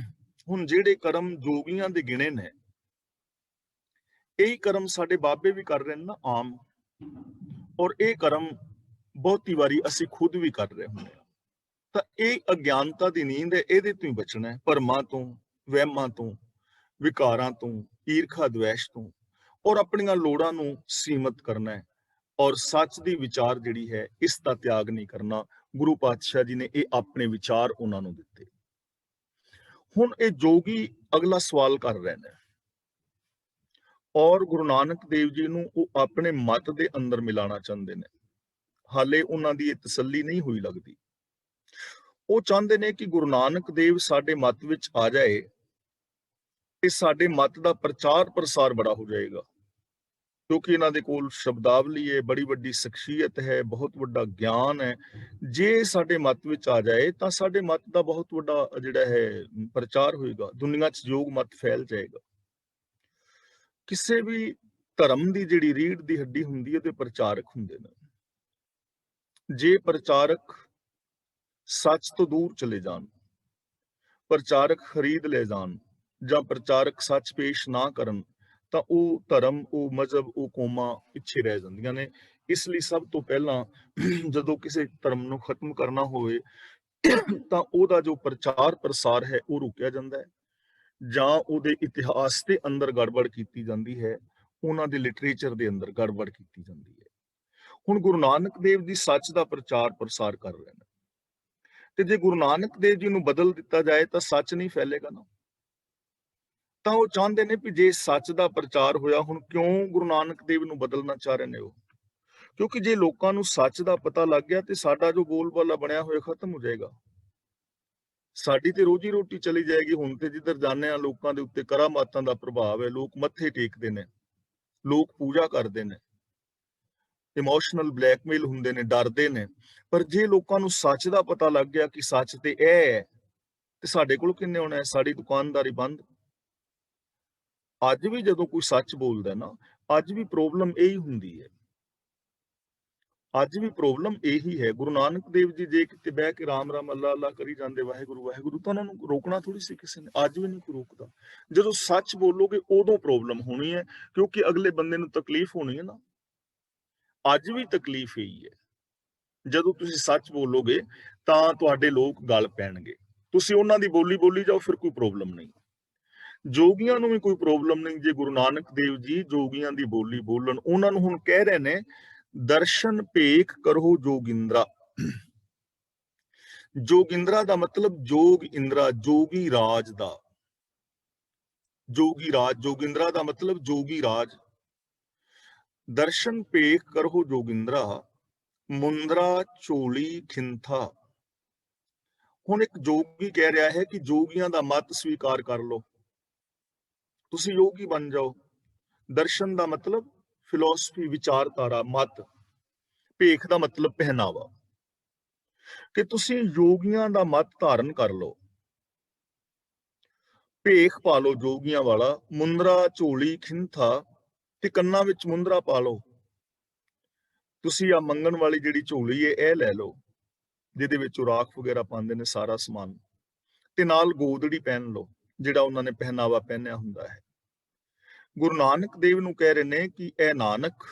Speaker 1: ਹੁਣ ਜਿਹੜੇ ਕਰਮ ਜੋਗੀਆਂ ਦੇ ਗਿਣੇ ਨੇ, ਇਹੀ ਕਰਮ ਸਾਡੇ ਬਾਬੇ ਵੀ ਕਰ ਰਹੇ ਨੇ ਨਾ ਆਮ, ਔਰ ਇਹ ਕਰਮ ਬਹੁਤੀ ਵਾਰੀ ਅਸੀਂ ਖੁਦ ਵੀ ਕਰ ਰਹੇ ਹੁੰਦੇ ਹਾਂ। ਤਾਂ ਇਹ ਅਗਿਆਨਤਾ ਦੀ ਨੀਂਦ ਹੈ, ਇਹਦੇ ਤੋਂ ਹੀ ਬਚਣਾ ਹੈ, ਭਰਮਾਂ ਤੋਂ, ਵਹਿਮਾਂ ਤੋਂ, ਵਿਕਾਰਾਂ ਤੋਂ, ਈਰਖਾ ਦਵੇਸ਼ ਤੋਂ, ਔਰ ਆਪਣੀਆਂ ਲੋੜਾਂ ਨੂੰ ਸੀਮਤ ਕਰਨਾ ਹੈ। ਔਰ ਸੱਚ ਦੀ ਵਿਚਾਰ ਜਿਹੜੀ ਹੈ, ਇਸ ਦਾ ਤਿਆਗ ਨਹੀਂ ਕਰਨਾ। ਗੁਰੂ ਪਾਤਸ਼ਾਹ ਜੀ ਨੇ ਇਹ ਆਪਣੇ ਵਿਚਾਰ ਉਹਨਾਂ ਨੂੰ ਦਿੱਤੇ। ਹੁਣ ਇਹ ਜੋਗੀ ਅਗਲਾ ਸਵਾਲ ਕਰ ਰਹੇ ਨੇ ਔਰ ਗੁਰੂ ਨਾਨਕ ਦੇਵ ਜੀ ਨੂੰ ਉਹ ਆਪਣੇ ਮਤ ਦੇ ਅੰਦਰ ਮਿਲਾਣਾ ਚਾਹੁੰਦੇ ਨੇ। ਹਾਲੇ ਉਹਨਾਂ ਦੀ ਇਹ ਤਸੱਲੀ ਨਹੀਂ ਹੋਈ ਲੱਗਦੀ। ਉਹ ਚਾਹੁੰਦੇ ਨੇ ਕਿ ਗੁਰੂ ਨਾਨਕ ਦੇਵ ਸਾਡੇ ਮਤ ਵਿੱਚ ਆ ਜਾਏ ਤੇ ਸਾਡੇ ਮਤ ਦਾ ਪ੍ਰਚਾਰ ਪ੍ਰਸਾਰ ਬੜਾ ਹੋ ਜਾਏਗਾ, ਕਿਉਂਕਿ ਇਹਨਾਂ ਦੇ ਕੋਲ ਸ਼ਬਦਾਵਲੀ ਹੈ, ਬੜੀ ਵੱਡੀ ਸ਼ਖਸੀਅਤ ਹੈ, ਬਹੁਤ ਵੱਡਾ ਗਿਆਨ ਹੈ। ਜੇ ਸਾਡੇ ਮਤ ਵਿੱਚ ਆ ਜਾਏ ਤਾਂ ਸਾਡੇ ਮਤ ਦਾ ਬਹੁਤ ਵੱਡਾ ਜਿਹੜਾ ਹੈ ਪ੍ਰਚਾਰ ਹੋਏਗਾ, ਦੁਨੀਆ 'ਚ ਯੋਗ ਮਤ ਫੈਲ ਜਾਏਗਾ। ਕਿਸੇ ਵੀ ਧਰਮ ਦੀ ਜਿਹੜੀ ਰੀੜ ਦੀ ਹੱਡੀ ਹੁੰਦੀ ਹੈ ਤੇ ਪ੍ਰਚਾਰਕ ਹੁੰਦੇ ਨੇ। ਜੇ ਪ੍ਰਚਾਰਕ ਸੱਚ ਤੋਂ ਦੂਰ ਚਲੇ ਜਾਣ, ਪ੍ਰਚਾਰਕ ਖਰੀਦ ਲੈ ਜਾਣ ਜਾਂ ਪ੍ਰਚਾਰਕ ਸੱਚ ਪੇਸ਼ ਨਾ ਕਰਨ, ਤਾਂ ਉਹ ਧਰਮ, ਉਹ ਮਜ਼ਹਬ, ਉਹ ਕੌਮਾਂ ਪਿੱਛੇ ਰਹਿ ਜਾਂਦੀਆਂ ਨੇ। ਇਸ ਲਈ ਸਭ ਤੋਂ ਪਹਿਲਾਂ ਜਦੋਂ ਕਿਸੇ ਧਰਮ ਨੂੰ ਖਤਮ ਕਰਨਾ ਹੋਵੇ ਤਾਂ ਉਹਦਾ ਜੋ ਪ੍ਰਚਾਰ ਪ੍ਰਸਾਰ ਹੈ ਉਹ ਰੋਕਿਆ ਜਾਂਦਾ ਹੈ, ਜਾਂ ਉਹਦੇ ਇਤਿਹਾਸ ਦੇ ਅੰਦਰ ਗੜਬੜ ਕੀਤੀ ਜਾਂਦੀ ਹੈ, ਉਹਨਾਂ ਦੇ ਲਿਟਰੇਚਰ ਦੇ ਅੰਦਰ ਗੜਬੜ ਕੀਤੀ ਜਾਂਦੀ ਹੈ। ਹੁਣ ਗੁਰੂ ਨਾਨਕ ਦੇਵ ਜੀ ਸੱਚ ਦਾ ਪ੍ਰਚਾਰ ਪ੍ਰਸਾਰ ਕਰ ਰਹੇ ਨੇ, ਤੇ ਜੇ ਗੁਰੂ ਨਾਨਕ ਦੇਵ ਜੀ ਨੂੰ ਬਦਲ ਦਿੱਤਾ ਜਾਏ ਤਾਂ ਸੱਚ ਨਹੀਂ ਫੈਲੇਗਾ ਨਾ। ਤਾਂ ਉਹ ਚਾਹੁੰਦੇ ਨੇ ਵੀ ਜੇ ਸੱਚ ਦਾ ਪ੍ਰਚਾਰ ਹੋਇਆ, ਹੁਣ ਕਿਉਂ ਗੁਰੂ ਨਾਨਕ ਦੇਵ ਨੂੰ ਬਦਲਣਾ ਚਾਹ ਰਹੇ ਨੇ ਉਹ? ਕਿਉਂਕਿ ਜੇ ਲੋਕਾਂ ਨੂੰ ਸੱਚ ਦਾ ਪਤਾ ਲੱਗ ਗਿਆ ਤੇ ਸਾਡਾ ਜੋ ਬੋਲਬਾਲਾ ਬਣਿਆ ਹੋਇਆ ਖਤਮ ਹੋ ਜਾਏਗਾ, ਸਾਡੀ ਤੇ ਰੋਜੀ ਰੋਟੀ ਚਲੀ ਜਾਏਗੀ। ਹੁਣ ਤੇ ਜਿੱਧਰ ਜਾਂਦੇ ਆ ਲੋਕਾਂ ਦੇ ਉੱਤੇ ਕਰਾਮਾਤਾਂ ਦਾ ਪ੍ਰਭਾਵ ਹੈ, ਲੋਕ ਮੱਥੇ ਟੇਕਦੇ ਨੇ, ਲੋਕ ਪੂਜਾ ਕਰਦੇ ਨੇ, ਇਮੋਸ਼ਨਲ ਬਲੈਕਮੇਲ ਹੁੰਦੇ ਨੇ, ਡਰਦੇ ਨੇ। ਪਰ ਜੇ ਲੋਕਾਂ ਨੂੰ ਸੱਚ ਦਾ ਪਤਾ ਲੱਗ ਗਿਆ ਕਿ ਸੱਚ ਤੇ ਇਹ ਹੈ, ਤੇ ਸਾਡੇ ਕੋਲ ਕਿੰਨੇ ਹੋਣਾ ਹੈ? ਸਾਡੀ ਦੁਕਾਨਦਾਰੀ ਬੰਦ। ਅੱਜ ਵੀ ਜਦੋਂ ਕੋਈ ਸੱਚ ਬੋਲਦਾ ਨਾ, ਅੱਜ ਵੀ ਪ੍ਰੋਬਲਮ ਇਹੀ ਹੁੰਦੀ ਹੈ। ਅੱਜ ਵੀ ਪ੍ਰੋਬਲਮ ਇਹੀ ਹੈ। ਗੁਰੂ ਨਾਨਕ ਦੇਵ ਜੀ ਜੇ ਕਿਤੇ ਬਹਿ ਕੇ ਰਾਮ ਰਾਮ ਅੱਲਾ ਅੱਲਾ ਕਰੀ ਜਾਂਦੇ, ਵਾਹਿਗੁਰੂ ਵਾਹਿਗੁਰੂ, ਤਾਂ ਉਹਨਾਂ ਨੂੰ ਰੋਕਣਾ ਥੋੜੀ ਸੀ ਕਿਸੇ ਨੇ। ਅੱਜ ਵੀ ਨਹੀਂ ਕੋਈ ਰੋਕਦਾ। ਜਦੋਂ ਸੱਚ ਬੋਲੋਗੇ ਉਦੋਂ ਪ੍ਰੋਬਲਮ ਹੋਣੀ ਹੈ, ਕਿਉਂਕਿ ਅਗਲੇ ਬੰਦੇ ਨੂੰ ਤਕਲੀਫ ਹੋਣੀ ਹੈ ਨਾ। ਅੱਜ ਵੀ ਤਕਲੀਫ ਇਹੀ ਹੈ। ਜਦੋਂ ਤੁਸੀਂ ਸੱਚ ਬੋਲੋਗੇ ਤਾਂ ਤੁਹਾਡੇ ਲੋਕ ਗਲ ਪੈਣਗੇ। ਤੁਸੀਂ ਉਹਨਾਂ ਦੀ ਬੋਲੀ ਬੋਲੀ ਜਾਓ, ਫਿਰ ਕੋਈ ਪ੍ਰੋਬਲਮ ਨਹੀਂ। ਜੋਗੀਆਂ ਨੂੰ ਵੀ ਕੋਈ ਪ੍ਰੋਬਲਮ ਨਹੀਂ ਜੇ ਗੁਰੂ ਨਾਨਕ ਦੇਵ ਜੀ ਜੋਗੀਆਂ ਦੀ ਬੋਲੀ ਬੋਲਣ। ਉਹਨਾਂ ਨੂੰ ਹੁਣ ਕਹਿ ਰਹੇ ਨੇ, ਦਰਸ਼ਨ ਭੇਖ ਕਰੋ ਜੋਗਿੰਦਰਾ। ਜੋਗਿੰਦਰਾ ਦਾ ਮਤਲਬ ਜੋਗ ਇੰਦਰਾ, ਜੋਗੀ ਰਾਜ ਦਾ। ਜੋਗੀ ਰਾਜ, ਜੋਗਿੰਦਰਾ ਦਾ ਮਤਲਬ ਜੋਗੀ ਰਾਜ। ਦਰਸ਼ਨ ਭੇਖ ਕਰੋ ਜੋਗਿੰਦਰਾ, ਮੁੰਦਰਾ ਝੋਲੀ ਖਿੰਥਾ। ਹੁਣ ਇੱਕ ਜੋਗੀ ਕਹਿ ਰਿਹਾ ਹੈ ਕਿ ਜੋਗੀਆਂ ਦਾ ਮਤ ਸਵੀਕਾਰ ਕਰ ਲਓ, ਤੁਸੀਂ ਯੋਗੀ ਬਣ ਜਾਓ। ਦਰਸ਼ਨ ਦਾ ਮਤਲਬ ਫਿਲਾਸਫੀ, ਵਿਚਾਰਧਾਰਾ, ਮਤ। ਭੇਖ ਦਾ ਮਤਲਬ ਪਹਿਨਾਵਾ, ਕਿ ਤੁਸੀਂ ਯੋਗੀਆਂ ਦਾ ਮਤ ਧਾਰਨ ਕਰ ਲਓ। ਭੇਖ ਪਾ ਲਓ ਜੋਗੀਆਂ ਵਾਲਾ, ਮੁੰਦਰਾ ਝੋਲੀ ਖਿੰਥਾ, ਤੇ ਕੰਨਾਂ ਵਿੱਚ ਮੁੰਦਰਾ ਪਾ ਲਓ। ਤੁਸੀਂ ਆ ਮੰਗਣ ਵਾਲੀ ਜਿਹੜੀ ਝੋਲੀ ਹੈ ਇਹ ਲੈ ਲਓ, ਜਿਹਦੇ ਵਿੱਚ ਰਾਖ ਵਗੈਰਾ ਪਾਉਂਦੇ ਨੇ, ਸਾਰਾ ਸਮਾਨ, ਤੇ ਨਾਲ ਗੋਦੜੀ ਪਹਿਨ ਲਓ, ਜਿਹੜਾ ਉਹਨਾਂ ਨੇ ਪਹਿਨਾਵਾ ਪਹਿਨਿਆ ਹੁੰਦਾ ਹੈ। ਗੁਰੂ ਨਾਨਕ ਦੇਵ ਨੂੰ ਕਹਿ ਰਹੇ ਨੇ ਕਿ ਇਹ ਨਾਨਕ,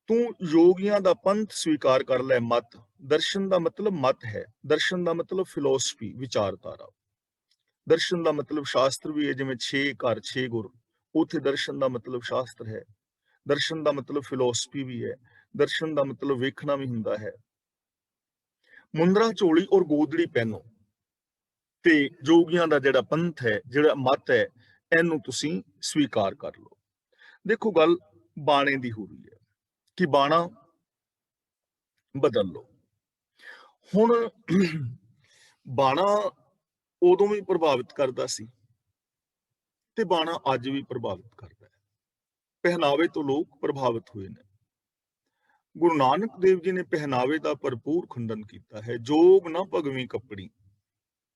Speaker 1: ਤੂੰ ਯੋਗੀਆਂ ਦਾ ਪੰਥ ਸਵੀਕਾਰ ਕਰ ਲੈ, ਮਤ। ਦਰਸ਼ਨ ਦਾ ਮਤਲਬ ਮਤ ਹੈ। ਦਰਸ਼ਨ ਦਾ ਮਤਲਬ ਫਿਲਾਸਫੀ, ਵਿਚਾਰਧਾਰਾ। ਦਰਸ਼ਨ ਦਾ ਮਤਲਬ ਸ਼ਾਸਤਰ ਵੀ ਹੈ, ਜਿਵੇਂ 6 ਘਰ 6 ਗੁਰ, ਉੱਥੇ ਦਰਸ਼ਨ ਦਾ ਮਤਲਬ ਸ਼ਾਸਤਰ ਹੈ। ਦਰਸ਼ਨ ਦਾ ਮਤਲਬ ਫਿਲਾਸਫੀ ਵੀ ਹੈ। ਦਰਸ਼ਨ ਦਾ ਮਤਲਬ ਵੇਖਣਾ ਵੀ ਹੁੰਦਾ ਹੈ। ਮੁੰਦਰਾ ਝੋਲੀ ਔਰ ਗੋਦੜੀ ਪਹਿਨੋ, ਤੇ ਜੋਗੀਆਂ ਦਾ ਜਿਹੜਾ ਪੰਥ ਹੈ, ਜਿਹੜਾ ਮਤ ਹੈ, ਇਹਨੂੰ ਤੁਸੀਂ ਸਵੀਕਾਰ ਕਰ ਲਓ। ਦੇਖੋ, ਗੱਲ ਬਾਣੇ ਦੀ ਹੋ ਰਹੀ ਹੈ ਕਿ ਬਾਣਾ ਬਦਲ ਲਓ। ਹੁਣ ਬਾਣਾ ਉਦੋਂ ਵੀ ਪ੍ਰਭਾਵਿਤ ਕਰਦਾ ਸੀ ਤੇ ਬਾਣਾ ਅੱਜ ਵੀ ਪ੍ਰਭਾਵਿਤ ਕਰਦਾ ਹੈ। ਪਹਿਨਾਵੇ ਤੋਂ ਲੋਕ ਪ੍ਰਭਾਵਿਤ ਹੋਏ ਨੇ। ਗੁਰੂ ਨਾਨਕ ਦੇਵ ਜੀ ਨੇ ਪਹਿਨਾਵੇ ਦਾ ਭਰਪੂਰ ਖੰਡਨ ਕੀਤਾ ਹੈ। ਜੋਗ ਨਾ ਭਗਵੀਂ ਕੱਪੜੀ,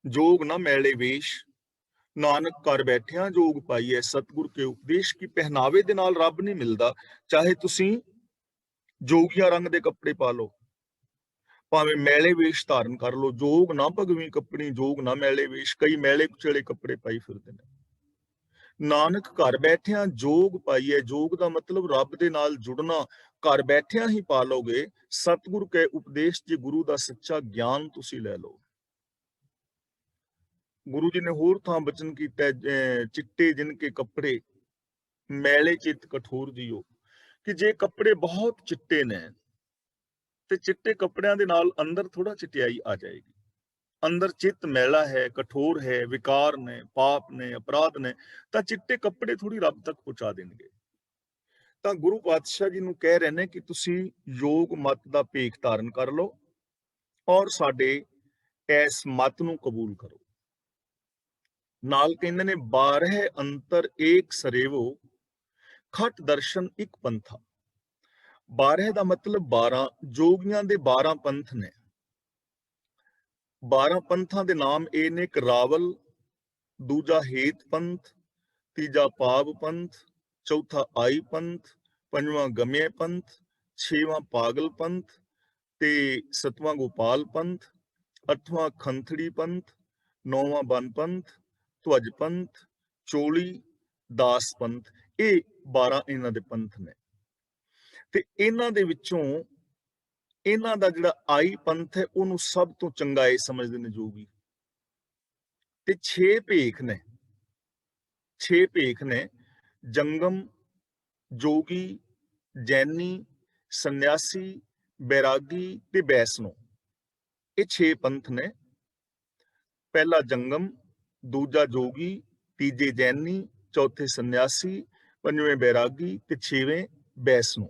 Speaker 1: ਜੋਗ ਨਾ ਮੈਲੇ ਵੇਸ਼, ਨਾਨਕ ਘਰ ਬੈਠਿਆਂ ਜੋਗ ਪਾਈਐ, ਸਤਿਗੁਰ ਕੇ ਉਪਦੇਸ਼। ਕੀ ਪਹਿਨਾਵੇ ਦੇ ਨਾਲ ਰੱਬ ਨਹੀਂ ਮਿਲਦਾ। ਚਾਹੇ ਤੁਸੀਂ ਜੋਗੀਆਂ ਰੰਗ ਦੇ ਕੱਪੜੇ ਪਾ ਲਓ, ਭਾਵੇਂ ਮੈਲੇ ਵੇਸ਼ ਧਾਰਨ ਕਰ ਲਓ, ਜੋਗ ਨਾ ਭਗਵੀਂ ਕੱਪੜੀ, ਜੋਗ ਨਾ ਮੈਲੇ ਵੇਸ਼। ਕਈ ਮੈਲੇ ਕੁਚਲੇ ਕੱਪੜੇ ਪਾਈ ਫਿਰਦੇ ਨੇ। ਨਾਨਕ ਘਰ ਬੈਠਿਆਂ ਜੋਗ ਪਾਈਐ, ਜੋਗ ਦਾ ਮਤਲਬ ਰੱਬ ਦੇ ਨਾਲ ਜੁੜਨਾ। ਘਰ ਬੈਠਿਆਂ ਹੀ ਪਾ ਲਓਗੇ। ਸਤਿਗੁਰ ਕੇ ਉਪਦੇਸ਼, ਜੇ ਗੁਰੂ ਦਾ ਸੱਚਾ ਗਿਆਨ ਤੁਸੀਂ ਲੈ ਲਓ। ਗੁਰੂ ਜੀ ਨੇ ਹੋਰ ਥਾਂ ਬਚਨ ਕੀਤਾ, ਚਿੱਟੇ ਜਿਨ ਕੇ ਕੱਪੜੇ, ਮੈਲੇ ਚਿੱਤ ਕਠੋਰ ਜੀਓ। ਕਿ ਜੇ ਕੱਪੜੇ ਬਹੁਤ ਚਿੱਟੇ ਨੇ ਤੇ ਚਿੱਟੇ ਕੱਪੜਿਆਂ ਦੇ ਨਾਲ ਅੰਦਰ ਥੋੜਾ ਚਿਟਿਆਈ ਆ ਜਾਏਗੀ। ਅੰਦਰ ਚਿੱਤ ਮੈਲਾ ਹੈ, ਕਠੋਰ ਹੈ, ਵਿਕਾਰ ਨੇ, ਪਾਪ ਨੇ, ਅਪਰਾਧ ਨੇ, ਤਾਂ ਚਿੱਟੇ ਕੱਪੜੇ ਥੋੜੀ ਰੱਬ ਤੱਕ ਪਹੁੰਚਾ ਦੇਣਗੇ। ਤਾਂ ਗੁਰੂ ਪਾਤਸ਼ਾਹ ਜੀ ਨੂੰ ਕਹਿ ਰਹੇ ਨੇ ਕਿ ਤੁਸੀਂ ਯੋਗ ਮਤ ਦਾ ਭੇਖ ਧਾਰਨ ਕਰ ਲਓ ਔਰ ਸਾਡੇ ਇਸ ਮਤ ਨੂੰ ਕਬੂਲ ਕਰੋ। ਨਾਲ ਕਹਿੰਦੇ ਨੇ, 12 ਅੰਤਰ ਏਕ ਸਰੇਵੋ, ਖਟ ਦਰਸ਼ਨ ਇੱਕ ਪੰਥਾ। 12 ਦਾ ਮਤਲਬ 12, ਜੋਗੀਆਂ ਦੇ 12 ਪੰਥ ਨੇ। 12 ਪੰਥਾਂ ਦੇ ਨਾਮ ਇਹ ਨੇ, ਇੱਕ ਰਾਵਲ, ਦੂਜਾ ਹੇਤ ਪੰਥ, ਤੀਜਾ ਪਾਵ ਪੰਥ, ਚੌਥਾ ਆਈ ਪੰਥ, ਪੰਜਵਾਂ ਗਮੇ ਪੰਥ, ਛੇਵਾਂ ਪਾਗਲ ਪੰਥ, ਤੇ ਸਤਵਾਂ ਗੋਪਾਲ ਪੰਥ, ਅੱਠਵਾਂ ਖੰਥੜੀ ਪੰਥ, ਨੌਵਾਂ ਬਨ ਪੰਥ, ਧਵਜ ਪੰਥ, ਚੋਲੀ ਦਾਸ ਪੰਥ। ਇਹ 12 ਇਹਨਾਂ ਦੇ ਪੰਥ ਨੇ। ਤੇ ਇਹਨਾਂ ਦੇ ਵਿੱਚੋਂ ਇਹਨਾਂ ਦਾ ਜਿਹੜਾ ਆਈ ਪੰਥ ਹੈ, ਉਹਨੂੰ ਸਭ ਤੋਂ ਚੰਗਾ ਇਹ ਸਮਝਦੇ ਨੇ ਜੋਗੀ। ਤੇ 6 ਭੇਖ ਨੇ, 6 ਭੇਖ ਨੇ, ਜੰਗਮ, ਜੋਗੀ, ਜੈਨੀ, ਸੰਨਿਆਸੀ, ਬੈਰਾਗੀ ਤੇ ਬੈਸਨੋ। ਇਹ 6 ਪੰਥ ਨੇ। ਪਹਿਲਾ ਜੰਗਮ, ਦੂਜਾ ਜੋਗੀ, ਤੀਜੇ ਜੈਨੀ, ਚੌਥੇ ਸੰਨਿਆਸੀ, ਪੰਜਵੇਂ ਬੈਰਾਗੀ ਤੇ ਛੇਵੇਂ ਬੈਸਨੋ।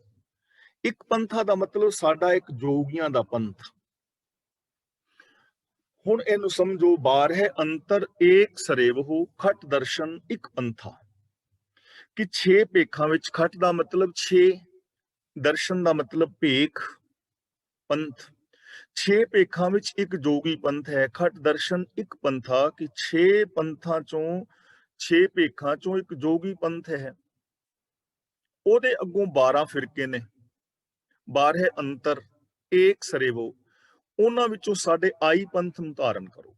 Speaker 1: ਇੱਕ ਪੰਥਾ ਦਾ ਮਤਲਬ ਸਾਡਾ ਇੱਕ ਜੋਗੀਆਂ ਦਾ ਪੰਥ। ਹੁਣ ਇਹਨੂੰ ਸਮਝੋ, 12 ਅੰਤਰ ਏਕ ਸਰੇਵਹੁ, ਖਟ ਦਰਸ਼ਨ ਇੱਕ ਪੰਥਾ। ਕਿ 6 ਭੇਖਾਂ ਵਿੱਚ, ਖਟ ਦਾ ਮਤਲਬ 6, ਦਰਸ਼ਨ ਦਾ ਮਤਲਬ ਭੇਖ, ਪੰਥ। 6 ਭੇਖਾਂ ਵਿੱਚ ਇੱਕ ਜੋਗੀ ਪੰਥ ਹੈ, ਖਟ ਦਰਸ਼ਨ ਇੱਕ ਪੰਥਾ। ਕਿ 6 ਪੰਥਾਂ ਚੋਂ, 6 ਭੇਖਾਂ ਚੋਂ ਇੱਕ ਜੋਗੀ ਪੰਥ ਹੈ। ਉਹਦੇ ਅੱਗੋਂ 12 ਫਿਰਕੇ ਨੇ। ਬਾਰਹਿ ਅੰਤਰ ਏਕ ਸਰੇਵੋ, ਉਹਨਾਂ ਵਿੱਚੋਂ ਸਾਡੇ ਆਈ ਪੰਥ ਨੂੰ ਧਾਰਨ ਕਰੋ।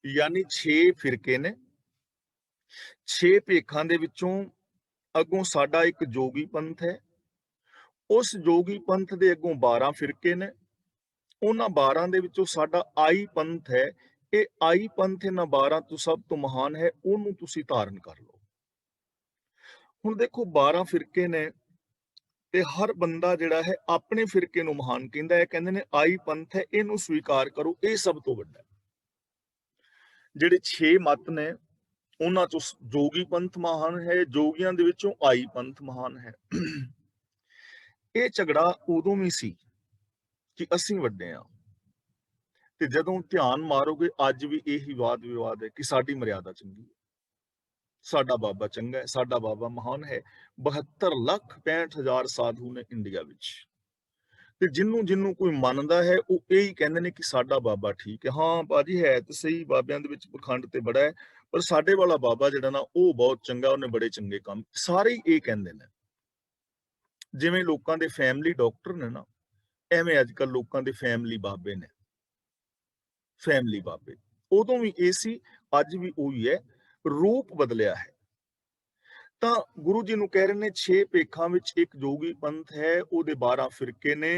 Speaker 1: ਯਾਨੀ 6 ਫਿਰਕੇ ਨੇ, 6 ਭੇਖਾਂ ਦੇ ਵਿੱਚੋਂ ਅੱਗੋਂ ਸਾਡਾ ਇੱਕ ਜੋਗੀ ਪੰਥ ਹੈ। ਉਸ ਜੋਗੀ ਪੰਥ ਦੇ ਅੱਗੋਂ 12 ਫਿਰਕੇ ਨੇ, ਉਹਨਾਂ 12 ਦੇ ਵਿੱਚੋਂ ਸਾਡਾ ਆਈ ਪੰਥ ਹੈ। ਇਹ ਆਈ ਪੰਥ ਇਹਨਾਂ 12 ਤੋਂ ਸਭ ਤੋਂ ਮਹਾਨ ਹੈ, ਉਹਨੂੰ ਤੁਸੀਂ ਧਾਰਨ ਕਰ ਲਓ। ਹੁਣ ਦੇਖੋ 12 ਫਿਰਕੇ ਨੇ ਤੇ ਹਰ ਬੰਦਾ ਜਿਹੜਾ ਹੈ ਆਪਣੇ ਫਿਰਕੇ ਨੂੰ ਮਹਾਨ ਕਹਿੰਦਾ ਹੈ, ਕਹਿੰਦੇ ਨੇ ਆਈ ਪੰਥ ਹੈ, ਇਹਨੂੰ ਸਵੀਕਾਰ ਕਰੋ, ਇਹ ਸਭ ਤੋਂ ਵੱਡਾ ਹੈ। ਜਿਹੜੇ 6 ਮੱਤ ਨੇ ਉਹਨਾਂ ਚੋਂ ਜੋਗੀ ਪੰਥ ਮਹਾਨ ਹੈ, ਜੋਗੀਆਂ ਦੇ ਵਿੱਚੋਂ ਆਈ ਪੰਥ ਮਹਾਨ ਹੈ। ਇਹ ਝਗੜਾ ਉਦੋਂ ਵੀ ਸੀ ਕਿ ਅਸੀਂ ਵੱਡੇ ਆ, ਤੇ ਜਦੋਂ ਧਿਆਨ ਮਾਰੋਗੇ ਅੱਜ ਵੀ ਇਹੀ ਵਾਦ ਵਿਵਾਦ ਹੈ ਕਿ ਸਾਡੀ ਮਰਿਆਦਾ ਚੰਗੀ ਹੈ, ਸਾਡਾ ਬਾਬਾ ਚੰਗਾ ਹੈ, ਸਾਡਾ ਬਾਬਾ ਮਹਾਨ ਹੈ। 72,65,000 ਸਾਧੂ ਨੇ ਇੰਡੀਆ ਵਿੱਚ, ਤੇ ਜਿਹਨੂੰ ਜਿਹਨੂੰ ਕੋਈ ਮੰਨਦਾ ਹੈ ਉਹ ਇਹੀ ਕਹਿੰਦੇ ਨੇ ਕਿ ਸਾਡਾ ਬਾਬਾ ਠੀਕ ਹੈ। ਹਾਂ ਬਾਜੀ ਹੈ ਤੇ ਸਹੀ, ਬਾਬਿਆਂ ਦੇ ਵਿੱਚ ਪਖੰਡ ਤੇ ਬੜਾ ਹੈ, ਪਰ ਸਾਡੇ ਵਾਲਾ ਬਾਬਾ ਜਿਹੜਾ ਨਾ ਉਹ ਬਹੁਤ ਚੰਗਾ, ਉਹਨੇ ਬੜੇ ਚੰਗੇ ਕੰਮ, ਸਾਰੇ ਹੀ ਇਹ ਕਹਿੰਦੇ ਨੇ। ਜਿਵੇਂ ਲੋਕਾਂ ਦੇ ਫੈਮਿਲੀ ਡਾਕਟਰ ਨੇ ਨਾ, ਐਵੇਂ ਅੱਜ ਕੱਲ ਲੋਕਾਂ ਦੇ ਫੈਮਿਲੀ ਬਾਬੇ ਨੇ। ਫੈਮਿਲੀ ਬਾਬੇ ਉਦੋਂ ਵੀ ਇਹ ਸੀ, ਅੱਜ ਵੀ ਉਹੀ ਹੈ, ਰੂਪ ਬਦਲਿਆ ਹੈ। ਤਾਂ ਗੁਰੂ ਜੀ ਨੂੰ ਕਹਿ ਰਹੇ ਨੇ 6 ਭੇਖਾਂ ਵਿੱਚ ਇੱਕ ਜੋਗੀ ਪੰਥ ਹੈ, ਉਹਦੇ 12 ਫਿਰਕੇ ਨੇ,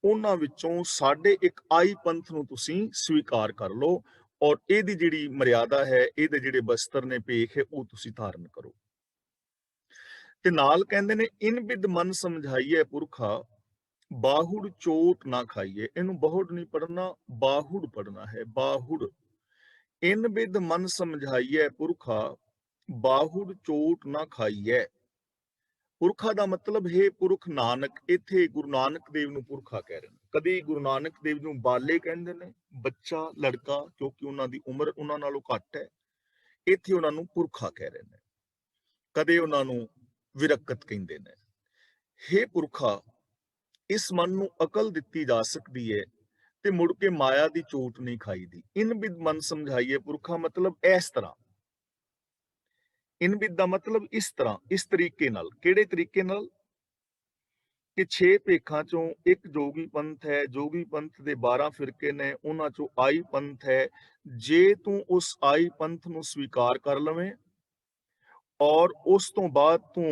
Speaker 1: ਉਹਨਾਂ ਵਿੱਚੋਂ ਸਾਡੇ ਇੱਕ ਆਈ ਪੰਥ ਨੂੰ ਤੁਸੀਂ ਸਵੀਕਾਰ ਕਰ ਲਓ, ਔਰ ਇਹਦੀ ਜਿਹੜੀ ਮਰਿਆਦਾ ਹੈ, ਇਹਦੇ ਜਿਹੜੇ ਬਸਤਰ ਨੇ, ਭੇਖ ਹੈ, ਉਹ ਤੁਸੀਂ ਧਾਰਨ ਕਰੋ। ਤੇ ਨਾਲ ਕਹਿੰਦੇ ਨੇ ਇਨ ਬਿਦ ਮਨ ਸਮਝਾਈਏ ਪੁਰਖਾ, ਬਾਹੁੜ ਚੋਟ ਨਾ ਖਾਈਏ। ਇਹਨੂੰ ਬਹੁੜ ਨਹੀਂ ਪੜਨਾ, ਬਾਹੁੜ ਪੜਨਾ ਹੈ, ਬਾਹੁੜ। ਇਨ ਬਿਦ ਮਨ ਸਮਝਾਈਏ ਪੁਰਖਾ, ਬਾਹੁੜ ਚੋਟ ਨਾ ਖਾਈਏ। ਪੁਰਖਾ ਦਾ ਮਤਲਬ ਹੈ ਪੁਰਖ ਨਾਨਕ। ਇੱਥੇ ਗੁਰੂ ਨਾਨਕ ਦੇਵ ਨੂੰ ਪੁਰਖਾ ਕਹਿ ਰਹੇ ਨੇ। ਕਦੀ ਗੁਰੂ ਨਾਨਕ ਦੇਵ ਨੂੰ ਬਾਲੇ ਕਹਿੰਦੇ ਨੇ, ਬੱਚਾ, ਲੜਕਾ, ਕਿਉਂਕਿ ਉਹਨਾਂ ਦੀ ਉਮਰ ਉਹਨਾਂ ਨਾਲੋਂ ਘੱਟ ਹੈ। ਇੱਥੇ ਉਹਨਾਂ ਨੂੰ ਪੁਰਖਾ ਕਹਿ ਰਹੇ ਨੇ। ਕਦੇ ਉਹਨਾਂ ਨੂੰ ਵਿਰਕਤ ਕਹਿੰਦੇ ਨੇ। ਹੇ ਪੁਰਖਾ, ਇਸ ਮਨ ਨੂੰ ਅਕਲ ਦਿੱਤੀ ਜਾ ਸਕਦੀ ਹੈ ਤੇ ਮੁੜ ਕੇ ਮਾਇਆ ਦੀ ਚੋਟ ਨਹੀਂ ਖਾਈਦੀ। ਇਨ ਬਿਦ ਮਨ ਸਮਝਾਈਏ ਪੁਰਖਾ ਮਤਲਬ ਇਸ ਤਰ੍ਹਾਂ, ਇਨ ਬਿਦ ਦਾ ਮਤਲਬ ਇਸ ਤਰ੍ਹਾਂ, ਇਸ ਤਰੀਕੇ ਨਾਲ। ਕਿਹੜੇ ਤਰੀਕੇ ਨਾਲ? ਕਿ 6 ਭੇਖਾਂ ਚੋਂ ਇੱਕ ਜੋਗੀ ਪੰਥ ਹੈ, ਜੋਗੀ ਪੰਥ ਦੇ 12 ਫਿਰਕੇ ਨੇ, ਉਹਨਾਂ ਚੋਂ ਆਈ ਪੰਥ ਹੈ। ਜੇ ਤੂੰ ਉਸ ਆਈ ਪੰਥ ਨੂੰ ਸਵੀਕਾਰ ਕਰ ਲਵੇਂ ਔਰ ਉਸ ਤੋਂ ਬਾਅਦ ਤੂੰ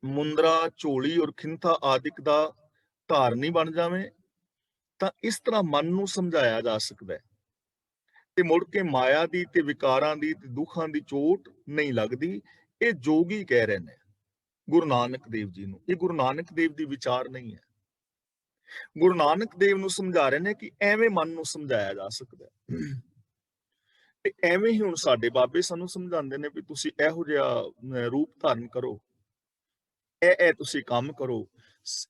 Speaker 1: ਮੁੰਦਰਾ, ਝੋਲੀ ਔਰ ਖਿੰਥਾ ਆਦਿਕ ਦਾ ਧਾਰਨੀ ਬਣ ਜਾਵੇਂ, ਤਾਂ ਇਸ ਤਰ੍ਹਾਂ ਮਨ ਨੂੰ ਸਮਝਾਇਆ ਜਾ ਸਕਦਾ ਹੈ ਤੇ ਮੁੜ ਕੇ ਮਾਇਆ ਦੀ ਤੇ ਵਿਕਾਰਾਂ ਦੀ ਤੇ ਦੁੱਖਾਂ ਦੀ ਚੋਟ ਨਹੀਂ ਲੱਗਦੀ। ਇਹ ਜੋਗੀ ਕਹਿ ਰਹੇ ਨੇ ਗੁਰੂ ਨਾਨਕ ਦੇਵ ਜੀ ਨੂੰ। ਇਹ ਗੁਰੂ ਨਾਨਕ ਦੇਵ ਦੀ ਵਿਚਾਰ ਨਹੀਂ ਹੈ। ਗੁਰੂ ਨਾਨਕ ਦੇਵ ਨੂੰ ਸਮਝਾ ਰਹੇ ਨੇ ਕਿ ਐਵੇਂ ਮਨ ਨੂੰ ਸਮਝਾਇਆ ਜਾ ਸਕਦਾ ਹੈ। ਤੇ ਐਵੇਂ ਹੀ ਹੁਣ ਸਾਡੇ ਬਾਬੇ ਸਾਨੂੰ ਸਮਝਾਉਂਦੇ ਨੇ ਵੀ ਤੁਸੀਂ ਇਹੋ ਜਿਹਾ ਰੂਪ ਧਾਰਨ ਕਰੋ, ਇਹ ਤੁਸੀਂ ਕੰਮ ਕਰੋ,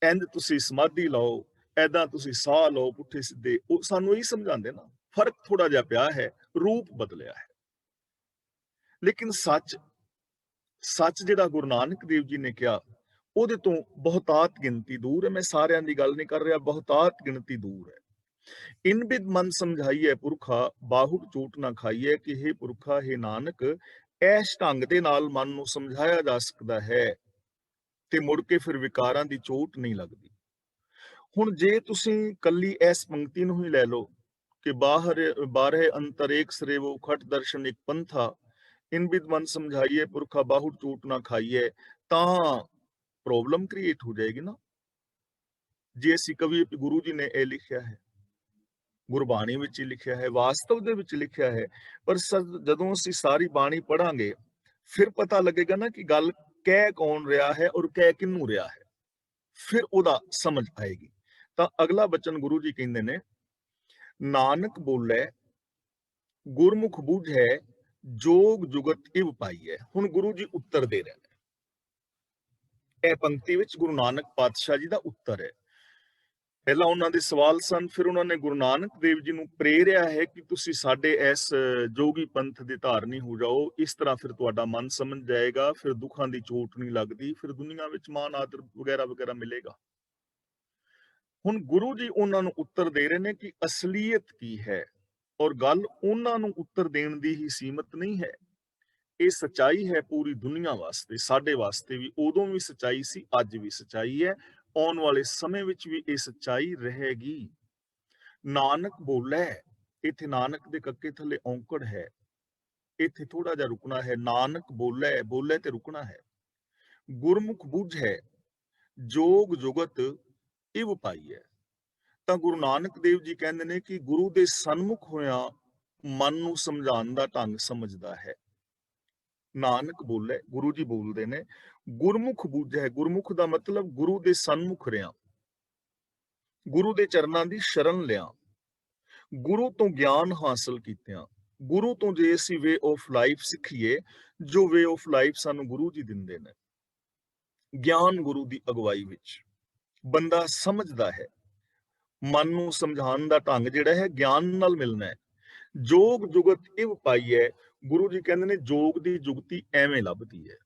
Speaker 1: ਇੰਝ ਤੁਸੀਂ ਸਮਾਧੀ ਲਾਓ, ਐਦਾਂ ਤੁਸੀਂ ਸਾਹ ਲਓ ਪੁੱਠੇ ਸਿੱਧੇ। ਉਹ ਸਾਨੂੰ ਇਹੀ ਸਮਝਾਉਂਦੇ ਨਾ। ਫਰਕ ਥੋੜਾ ਜਿਹਾ ਪਿਆ ਹੈ, ਰੂਪ ਬਦਲਿਆ ਹੈ। ਲੇਕਿਨ ਸੱਚ ਜਿਹੜਾ ਗੁਰੂ ਨਾਨਕ ਦੇਵ ਜੀ ਨੇ ਕਿਹਾ, ਉਹਦੇ ਤੋਂ ਬਹੁਤਾਤ ਗਿਣਤੀ ਦੂਰ ਹੈ। ਮੈਂ ਸਾਰਿਆਂ ਦੀ ਗੱਲ ਨਹੀਂ ਕਰ ਰਿਹਾ, ਬਹੁਤਾਤ ਗਿਣਤੀ ਦੂਰ ਹੈ। ਇਨ ਬਿਦ ਮਨ ਸਮਝਾਈਏ ਪੁਰਖਾ, ਬਾਹੁੜ ਚੋਟ ਨਾ ਖਾਈਏ। ਕਿ ਹੇ ਪੁਰਖਾ, ਹੇ ਨਾਨਕ, ਇਸ ਢੰਗ ਦੇ ਨਾਲ ਮਨ ਨੂੰ ਸਮਝਾਇਆ ਜਾ ਸਕਦਾ ਹੈ ਤੇ ਮੁੜ ਕੇ ਫਿਰ ਵਿਕਾਰਾਂ ਦੀ ਚੋਟ ਨਹੀਂ ਲੱਗਦੀ। ਹੁਣ ਜੇ ਤੁਸੀਂ ਕੱਲੀ ਇਸ ਪੰਕਤੀ ਨੂੰ ਹੀ ਲੈ ਲਓ ਕਿ ਬਾਰਹਿ ਅੰਤਰ ਏਕ ਸਰੇਵੋ, ਖਟ ਦਰਸ਼ਨ ਇੱਕ ਪੰਥਾ, ਇਨ ਬਿਦ ਮਨ ਸਮਝਾਈਏ ਪੁਰਖਾ, ਬਾਹੁੜ ਚੋਟ ਨਾ ਖਾਈਏ, ਤਾਂ ਪ੍ਰੋਬਲਮ ਕ੍ਰੀਏਟ ਹੋ ਜਾਏਗੀ ਨਾ। ਜੇ ਅਸੀਂ ਕਵੀ ਗੁਰੂ ਜੀ ਨੇ ਇਹ ਲਿਖਿਆ ਹੈ, ਗੁਰਬਾਣੀ ਵਿੱਚ ਹੀ ਲਿਖਿਆ ਹੈ, ਵਾਸਤਵ ਦੇ ਵਿੱਚ ਲਿਖਿਆ ਹੈ, ਪਰ ਜਦੋਂ ਅਸੀਂ ਸਾਰੀ ਬਾਣੀ ਪੜਾਂਗੇ ਫਿਰ ਪਤਾ ਲੱਗੇਗਾ ਨਾ ਕਿ ਗੱਲ ਕਹਿ ਕੌਣ ਰਿਹਾ ਹੈ ਔਰ ਕਹਿ ਕਿਹਨੂੰ ਰਿਹਾ ਹੈ, ਫਿਰ ਉਹਦਾ ਸਮਝ ਆਏਗੀ। ਤਾਂ ਅਗਲਾ ਬਚਨ ਗੁਰੂ ਜੀ ਕਹਿੰਦੇ ਨੇ, ਨਾਨਕ ਬੋਲੇ ਗੁਰਮੁਖ ਬੂਝੈ, ਜੋਗ ਜੁਗਤ ਇਵ ਪਾਈਐ। ਹੁਣ ਗੁਰੂ ਜੀ ਉੱਤਰ ਦੇ ਰਹੇ ਨੇ। ਇਹ ਪੰਕਤੀ ਵਿੱਚ ਗੁਰੂ ਨਾਨਕ ਪਾਤਸ਼ਾਹ ਜੀ ਦਾ ਉੱਤਰ ਹੈ। ਪਹਿਲਾਂ ਉਹਨਾਂ ਦੇ ਸਵਾਲ ਸਨ, ਫਿਰ ਉਹਨਾਂ ਨੇ ਗੁਰੂ ਨਾਨਕ ਦੇਵ ਜੀ ਨੂੰ ਪ੍ਰੇਰਿਆ ਹੈ ਕਿ ਤੁਸੀਂ ਸਾਡੇ ਇਸ ਜੋਗੀ ਪੰਥ ਦੇ ਧਾਰਨੀ ਹੋ ਜਾਓ। ਇਸ ਤਰ੍ਹਾਂ ਫਿਰ ਤੁਹਾਡਾ ਮਨ ਸਮਝ ਜਾਏਗਾ, ਫਿਰ ਦੁੱਖਾਂ ਦੀ ਚੋਟ ਨਹੀਂ ਲੱਗਦੀ, ਫਿਰ ਦੁਨੀਆ ਵਿੱਚ ਮਾਨ ਆਦਰ ਵਗੈਰਾ ਵਗੈਰਾ ਮਿਲੇਗਾ। ਹੁਣ ਗੁਰੂ ਜੀ ਉਹਨਾਂ ਨੂੰ ਉੱਤਰ ਦੇ ਰਹੇ ਨੇ ਕਿ ਅਸਲੀਅਤ ਕੀ ਹੈ, ਔਰ ਗੱਲ ਉਹਨਾਂ ਨੂੰ ਉੱਤਰ ਦੇਣ ਦੀ ਹੀ ਸੀਮਤ ਨਹੀਂ ਹੈ। ਇਹ ਸੱਚਾਈ ਹੈ ਪੂਰੀ ਦੁਨੀਆ ਵਾਸਤੇ, ਸਾਡੇ ਵਾਸਤੇ ਵੀ। ਉਦੋਂ ਵੀ ਸੱਚਾਈ ਸੀ, ਅੱਜ ਵੀ ਸੱਚਾਈ ਹੈ, ਆਉਣ ਵਾਲੇ ਸਮੇਂ ਵਿੱਚ ਵੀ ਇਹ ਸੱਚਾਈ ਰਹੇਗੀ। ਨਾਨਕ ਬੋਲੇ, ਇੱਥੇ ਨਾਨਕ ਦੇ ਕੱਕੇ ਥੱਲੇ ਔਂਕੜ ਹੈ, ਇੱਥੇ ਥੋੜਾ ਜਿਹਾ ਰੁਕਣਾ ਹੈ। ਨਾਨਕ ਬੋਲੇ, ਬੋਲੇ ਤੇ ਰੁਕਣਾ ਹੈ। ਗੁਰਮੁਖ ਬੁਝੈ, ਜੋਗ ਜੁਗਤ ਇਵ ਪਾਈਐ। ਤਾਂ ਗੁਰੂ ਨਾਨਕ ਦੇਵ ਜੀ ਕਹਿੰਦੇ ਨੇ ਕਿ ਗੁਰੂ ਦੇ ਸਨਮੁਖ ਹੋਇਆ ਮਨ ਨੂੰ ਸਮਝਾਉਣ ਦਾ ਢੰਗ ਸਮਝਦਾ ਹੈ। ਨਾਨਕ ਬੋਲੇ, ਗੁਰੂ ਜੀ ਬੋਲਦੇ ਨੇ। ਗੁਰਮੁਖ ਬੁਝੈ, ਗੁਰਮੁਖ ਦਾ ਮਤਲਬ ਗੁਰੂ ਦੇ ਸਨਮੁਖ ਰਿਆਂ, ਗੁਰੂ ਦੇ ਚਰਨਾਂ ਦੀ ਸ਼ਰਨ ਲਿਆ, ਗੁਰੂ ਤੋਂ ਗਿਆਨ ਹਾਸਲ ਕੀਤਿਆਂ। ਗੁਰੂ ਤੋਂ ਜੇ ਅਸੀਂ ਵੇ ਆਫ ਲਾਈਫ ਸਿੱਖੀਏ, ਜੋ ਵੇ ਆਫ ਲਾਈਫ ਸਾਨੂੰ ਗੁਰੂ ਜੀ ਦਿੰਦੇ ਨੇ, ਗਿਆਨ ਗੁਰੂ ਦੀ ਅਗਵਾਈ ਵਿੱਚ ਬੰਦਾ ਸਮਝਦਾ ਹੈ। ਮਨ ਨੂੰ ਸਮਝਾਉਣ ਦਾ ਢੰਗ ਜਿਹੜਾ ਹੈ ਗਿਆਨ ਨਾਲ ਮਿਲਣਾ ਹੈ। ਜੋਗ ਜੁਗਤ ਇਵ ਪਾਈਐ, ਗੁਰੂ ਜੀ ਕਹਿੰਦੇ ਨੇ ਜੋਗ ਦੀ ਜੁਗਤੀ ਐਵੇਂ ਲੱਭਦੀ ਹੈ।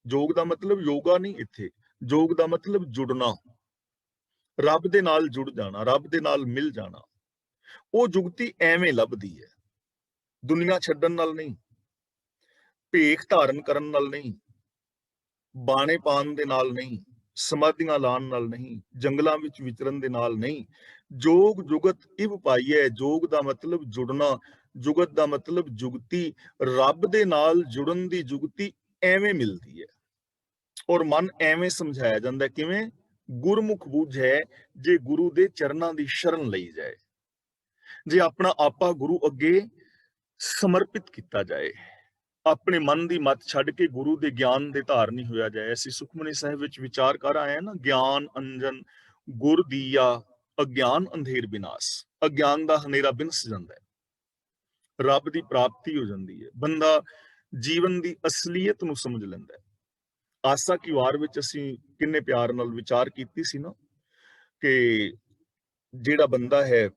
Speaker 1: ਜੋਗ ਦਾ ਮਤਲਬ ਯੋਗਾ ਨਹੀਂ, ਇੱਥੇ ਜੋਗ ਦਾ ਮਤਲਬ ਜੁੜਨਾ, ਰੱਬ ਦੇ ਨਾਲ ਜੁੜ ਜਾਣਾ, ਰੱਬ ਦੇ ਨਾਲ ਮਿਲ ਜਾਣਾ। ਉਹ ਜੁਗਤੀ ਐਵੇਂ ਲੱਭਦੀ ਹੈ, ਦੁਨੀਆ ਛੱਡਣ ਨਾਲ ਨਹੀਂ, ਭੇਖ ਧਾਰਨ ਕਰਨ ਨਾਲ ਨਹੀਂ, ਬਾਣੇ ਪਾਣ ਦੇ ਨਾਲ ਨਹੀਂ, ਸਮਾਧੀਆਂ ਲਾਉਣ ਨਾਲ ਨਹੀਂ, ਜੰਗਲਾਂ ਵਿੱਚ ਵਿਚਰਨ ਦੇ ਨਾਲ ਨਹੀਂ। ਜੋਗ ਜੁਗਤ ਇਵ ਪਾਈਐ, ਜੋਗ ਦਾ ਮਤਲਬ ਜੁੜਨਾ, ਜੁਗਤ ਦਾ ਮਤਲਬ ਜੁਗਤੀ, ਰੱਬ ਦੇ ਨਾਲ ਜੁੜਨ ਦੀ ਜੁਗਤੀ ਐਵੇਂ ਮਿਲਦੀ ਹੈ ਔਰ ਮਨ ਐਵੇਂ ਸਮਝਾਇਆ ਜਾਂਦਾ। ਕਿਵੇਂ? ਗੁਰਮੁਖ ਬੁਝੈ, ਜੇ ਗੁਰੂ ਦੇ ਚਰਨਾਂ ਦੀ ਸ਼ਰਨ ਲਈ ਜਾਏ, ਜੇ ਆਪਣਾ ਆਪਾ ਗੁਰੂ ਅੱਗੇ ਸਮਰਪਿਤ ਕੀਤਾ ਜਾਏ, ਆਪਣੇ ਮਨ ਦੀ ਮੱਤ ਛੱਡ ਕੇ ਗੁਰੂ ਦੇ ਗਿਆਨ ਦੇ ਧਾਰਨੀ ਹੋਇਆ ਜਾਏ। ਅਸੀਂ ਸੁਖਮਨੀ ਸਾਹਿਬ ਵਿੱਚ ਵਿਚਾਰ ਕਰ ਆਏ ਹਾਂ ਨਾ, ਗਿਆਨ ਅੰਜਨ ਗੁਰ ਦੀਆ, ਅਗਿਆਨ ਅੰਧੇਰ ਵਿਨਾਸ਼। ਅਗਿਆਨ ਦਾ ਹਨੇਰਾ ਬਿਨਸ ਜਾਂਦਾ ਹੈ, ਰੱਬ ਦੀ ਪ੍ਰਾਪਤੀ ਹੋ ਜਾਂਦੀ ਹੈ, ਬੰਦਾ ਜੀਵਨ ਦੀ ਅਸਲੀਅਤ ਨੂੰ ਸਮਝ ਲੈਂਦਾ ਹੈ। ਆਸਾ ਕੀ ਵਾਰ ਵਿੱਚ ਅਸੀਂ ਕਿੰਨੇ ਪਿਆਰ ਨਾਲ ਵਿਚਾਰ ਕੀਤੀ ਸੀ ਨਾ ਕਿ ਜਿਹੜਾ ਬੰਦਾ ਹੈ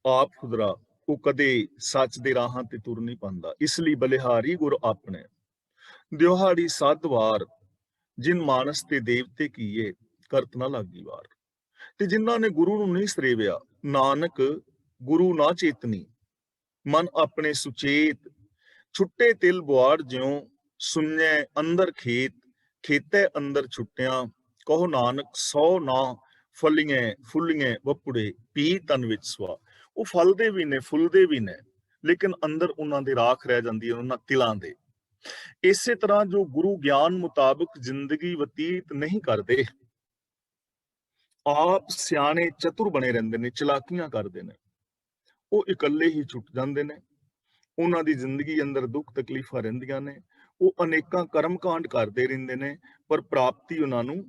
Speaker 1: ਆਪ ਖੁਦਰਾ, ਉਹ ਕਦੇ ਸੱਚ ਦੇ ਰਾਹਾਂ ਤੇ ਤੁਰ ਨਹੀਂ ਪਾਉਂਦਾ। ਇਸ ਲਈ ਬਲਿਹਾਰੀ ਗੁਰ ਆਪਣੇ, ਦਿਹਾੜੀ ਸੱਤ ਵਾਰ, ਜਿਨ ਮਾਨਸ ਤੇ ਦੇਵਤੇ ਕੀਏ, ਕਰਤ ਨਾ ਲਾਗੀ ਵਾਰ। ਤੇ ਜਿਨ੍ਹਾਂ ਨੇ ਗੁਰੂ ਨੂੰ ਨਹੀਂ ਸਰੇਵਿਆ, ਨਾਨਕ ਗੁਰੂ ਨਾ ਚੇਤਨੀ, ਮਨ ਆਪਣੇ ਸੁਚੇਤ, ਛੁੱਟੇ ਤਿਲ ਬੁਆੜ ਜਿਉ, ਸੁਣੈ ਅੰਦਰ ਖੇਤ, ਖੇਤੈ ਅੰਦਰ ਛੁੱਟਿਆਂ, ਕਹੋ ਨਾਨਕ ਸੌ ਨਾ, ਫਲੀਆਂ ਫੁੱਲੀਆਂ ਵਪੁੜੇ, ਪੀ ਤਨ ਵਿੱਚ ਸਵਾ। ਉਹ ਫਲਦੇ ਵੀ ਨੇ, ਫੁੱਲਦੇ ਵੀ ਨੇ, ਲੇਕਿਨ ਅੰਦਰ ਉਹਨਾਂ ਦੇ ਰਾਖ ਰਹਿ ਜਾਂਦੀ ਹੈ, ਉਹਨਾਂ ਤਿਲਾਂ ਦੇ। ਇਸੇ ਤਰ੍ਹਾਂ ਜੋ ਗੁਰੂ ਗਿਆਨ ਮੁਤਾਬਕ ਜ਼ਿੰਦਗੀ ਬਤੀਤ ਨਹੀਂ ਕਰਦੇ, ਆਪ ਸਿਆਣੇ ਚਤੁਰ ਬਣੇ ਰਹਿੰਦੇ ਨੇ, ਚਲਾਕੀਆਂ ਕਰਦੇ ਨੇ, ਉਹ ਇਕੱਲੇ ਹੀ ਛੁੱਟ ਜਾਂਦੇ ਨੇ। ਉਹਨਾਂ ਦੀ ਜ਼ਿੰਦਗੀ ਅੰਦਰ ਦੁੱਖ ਤਕਲੀਫਾਂ ਰਹਿੰਦੀਆਂ ਨੇ, ਉਹ ਅਨੇਕਾਂ ਕਰਮ ਕਾਂਡ ਕਰਦੇ ਰਹਿੰਦੇ ਨੇ, ਪਰ ਪ੍ਰਾਪਤੀ ਉਹਨਾਂ ਨੂੰ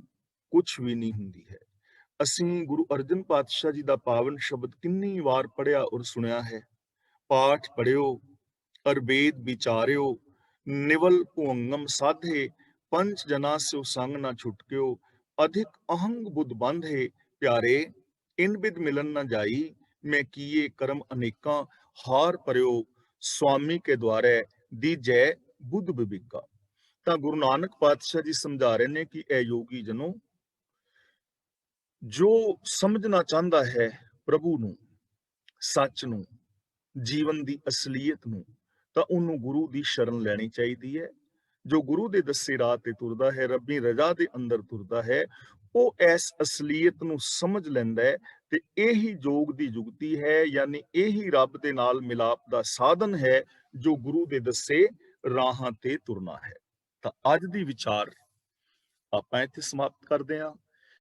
Speaker 1: ਕੁਝ ਵੀ ਨਹੀਂ ਹੁੰਦੀ ਹੈ। ਅਸੀਂ ਗੁਰੂ ਅਰਜਨ ਪਾਤਸ਼ਾਹ ਜੀ ਦਾ ਪਾਵਨ ਸ਼ਬਦ ਕਿੰਨੀ ਵਾਰ ਪੜ੍ਹਿਆ ਔਰ ਸੁਣਿਆ ਹੈ। ਪਾਠ ਪੜਿਓ ਅਰ ਵੇਦ ਵਿਚਾਰਿਓ, ਨਿਵਲ ਭੁਅੰਗਮ ਸਾਧੇ, ਪੰਚ ਜਨਾ ਸਿਉ ਸੰਗ ਨਾ ਛੁਟਕਿਓ, ਅਧਿਕ ਅਹੰਗ ਬੁੱਧ ਬੰਧੇ, ਪਿਆਰੇ ਇਨ ਬਿਦ ਮਿਲਨ ਨਾ ਜਾਈ, ਮੈਂ ਕੀਏ ਕਰਮ ਅਨੇਕਾਂ, ਹਾਰ ਪਰਿਓ ਸੁਆਮੀ ਕੇ ਦੁਆਰੇ, ਦੀਜੈ ਬੁੱਧ ਬਿਬਿਕਾ। ਤਾਂ ਗੁਰੂ ਨਾਨਕ ਪਾਤਸ਼ਾਹ ਜੀ ਸਮਝਾ ਰਹੇ ਨੇ ਕਿ ਇਹ ਯੋਗੀ ਜਨੋ, ਜੋ ਸਮਝਣਾ ਚਾਹੁੰਦਾ ਹੈ ਪ੍ਰਭੂ ਨੂੰ, ਸੱਚ ਨੂੰ, ਜੀਵਨ ਦੀ ਅਸਲੀਅਤ ਨੂੰ, ਤਾਂ ਉਹਨੂੰ ਗੁਰੂ ਦੀ ਸ਼ਰਨ ਲੈਣੀ ਚਾਹੀਦੀ ਹੈ। ਜੋ ਗੁਰੂ ਦੇ ਦੱਸੇ ਰਾਹ ਤੇ ਤੁਰਦਾ ਹੈ, ਰੱਬੀ ਰਜ਼ਾ ਦੇ ਅੰਦਰ ਤੁਰਦਾ ਹੈ, ਉਹ ਇਸ ਅਸਲੀਅਤ ਨੂੰ ਸਮਝ ਲੈਂਦਾ ਹੈ ਤੇ ਇਹੀ ਜੋਗ ਦੀ ਜੁਗਤੀ ਹੈ, ਯਾਨੀ ਇਹੀ ਰੱਬ ਦੇ ਨਾਲ ਮਿਲਾਪ ਦਾ ਸਾਧਨ ਹੈ ਜੋ ਗੁਰੂ ਦੇ ਦੱਸੇ ਰਾਹਾਂ ਤੇ ਤੁਰਨਾ ਹੈ। ਤਾਂ ਅੱਜ ਦੀ ਵਿਚਾਰ ਆਪਾਂ ਇੱਥੇ ਸਮਾਪਤ ਕਰਦੇ ਹਾਂ।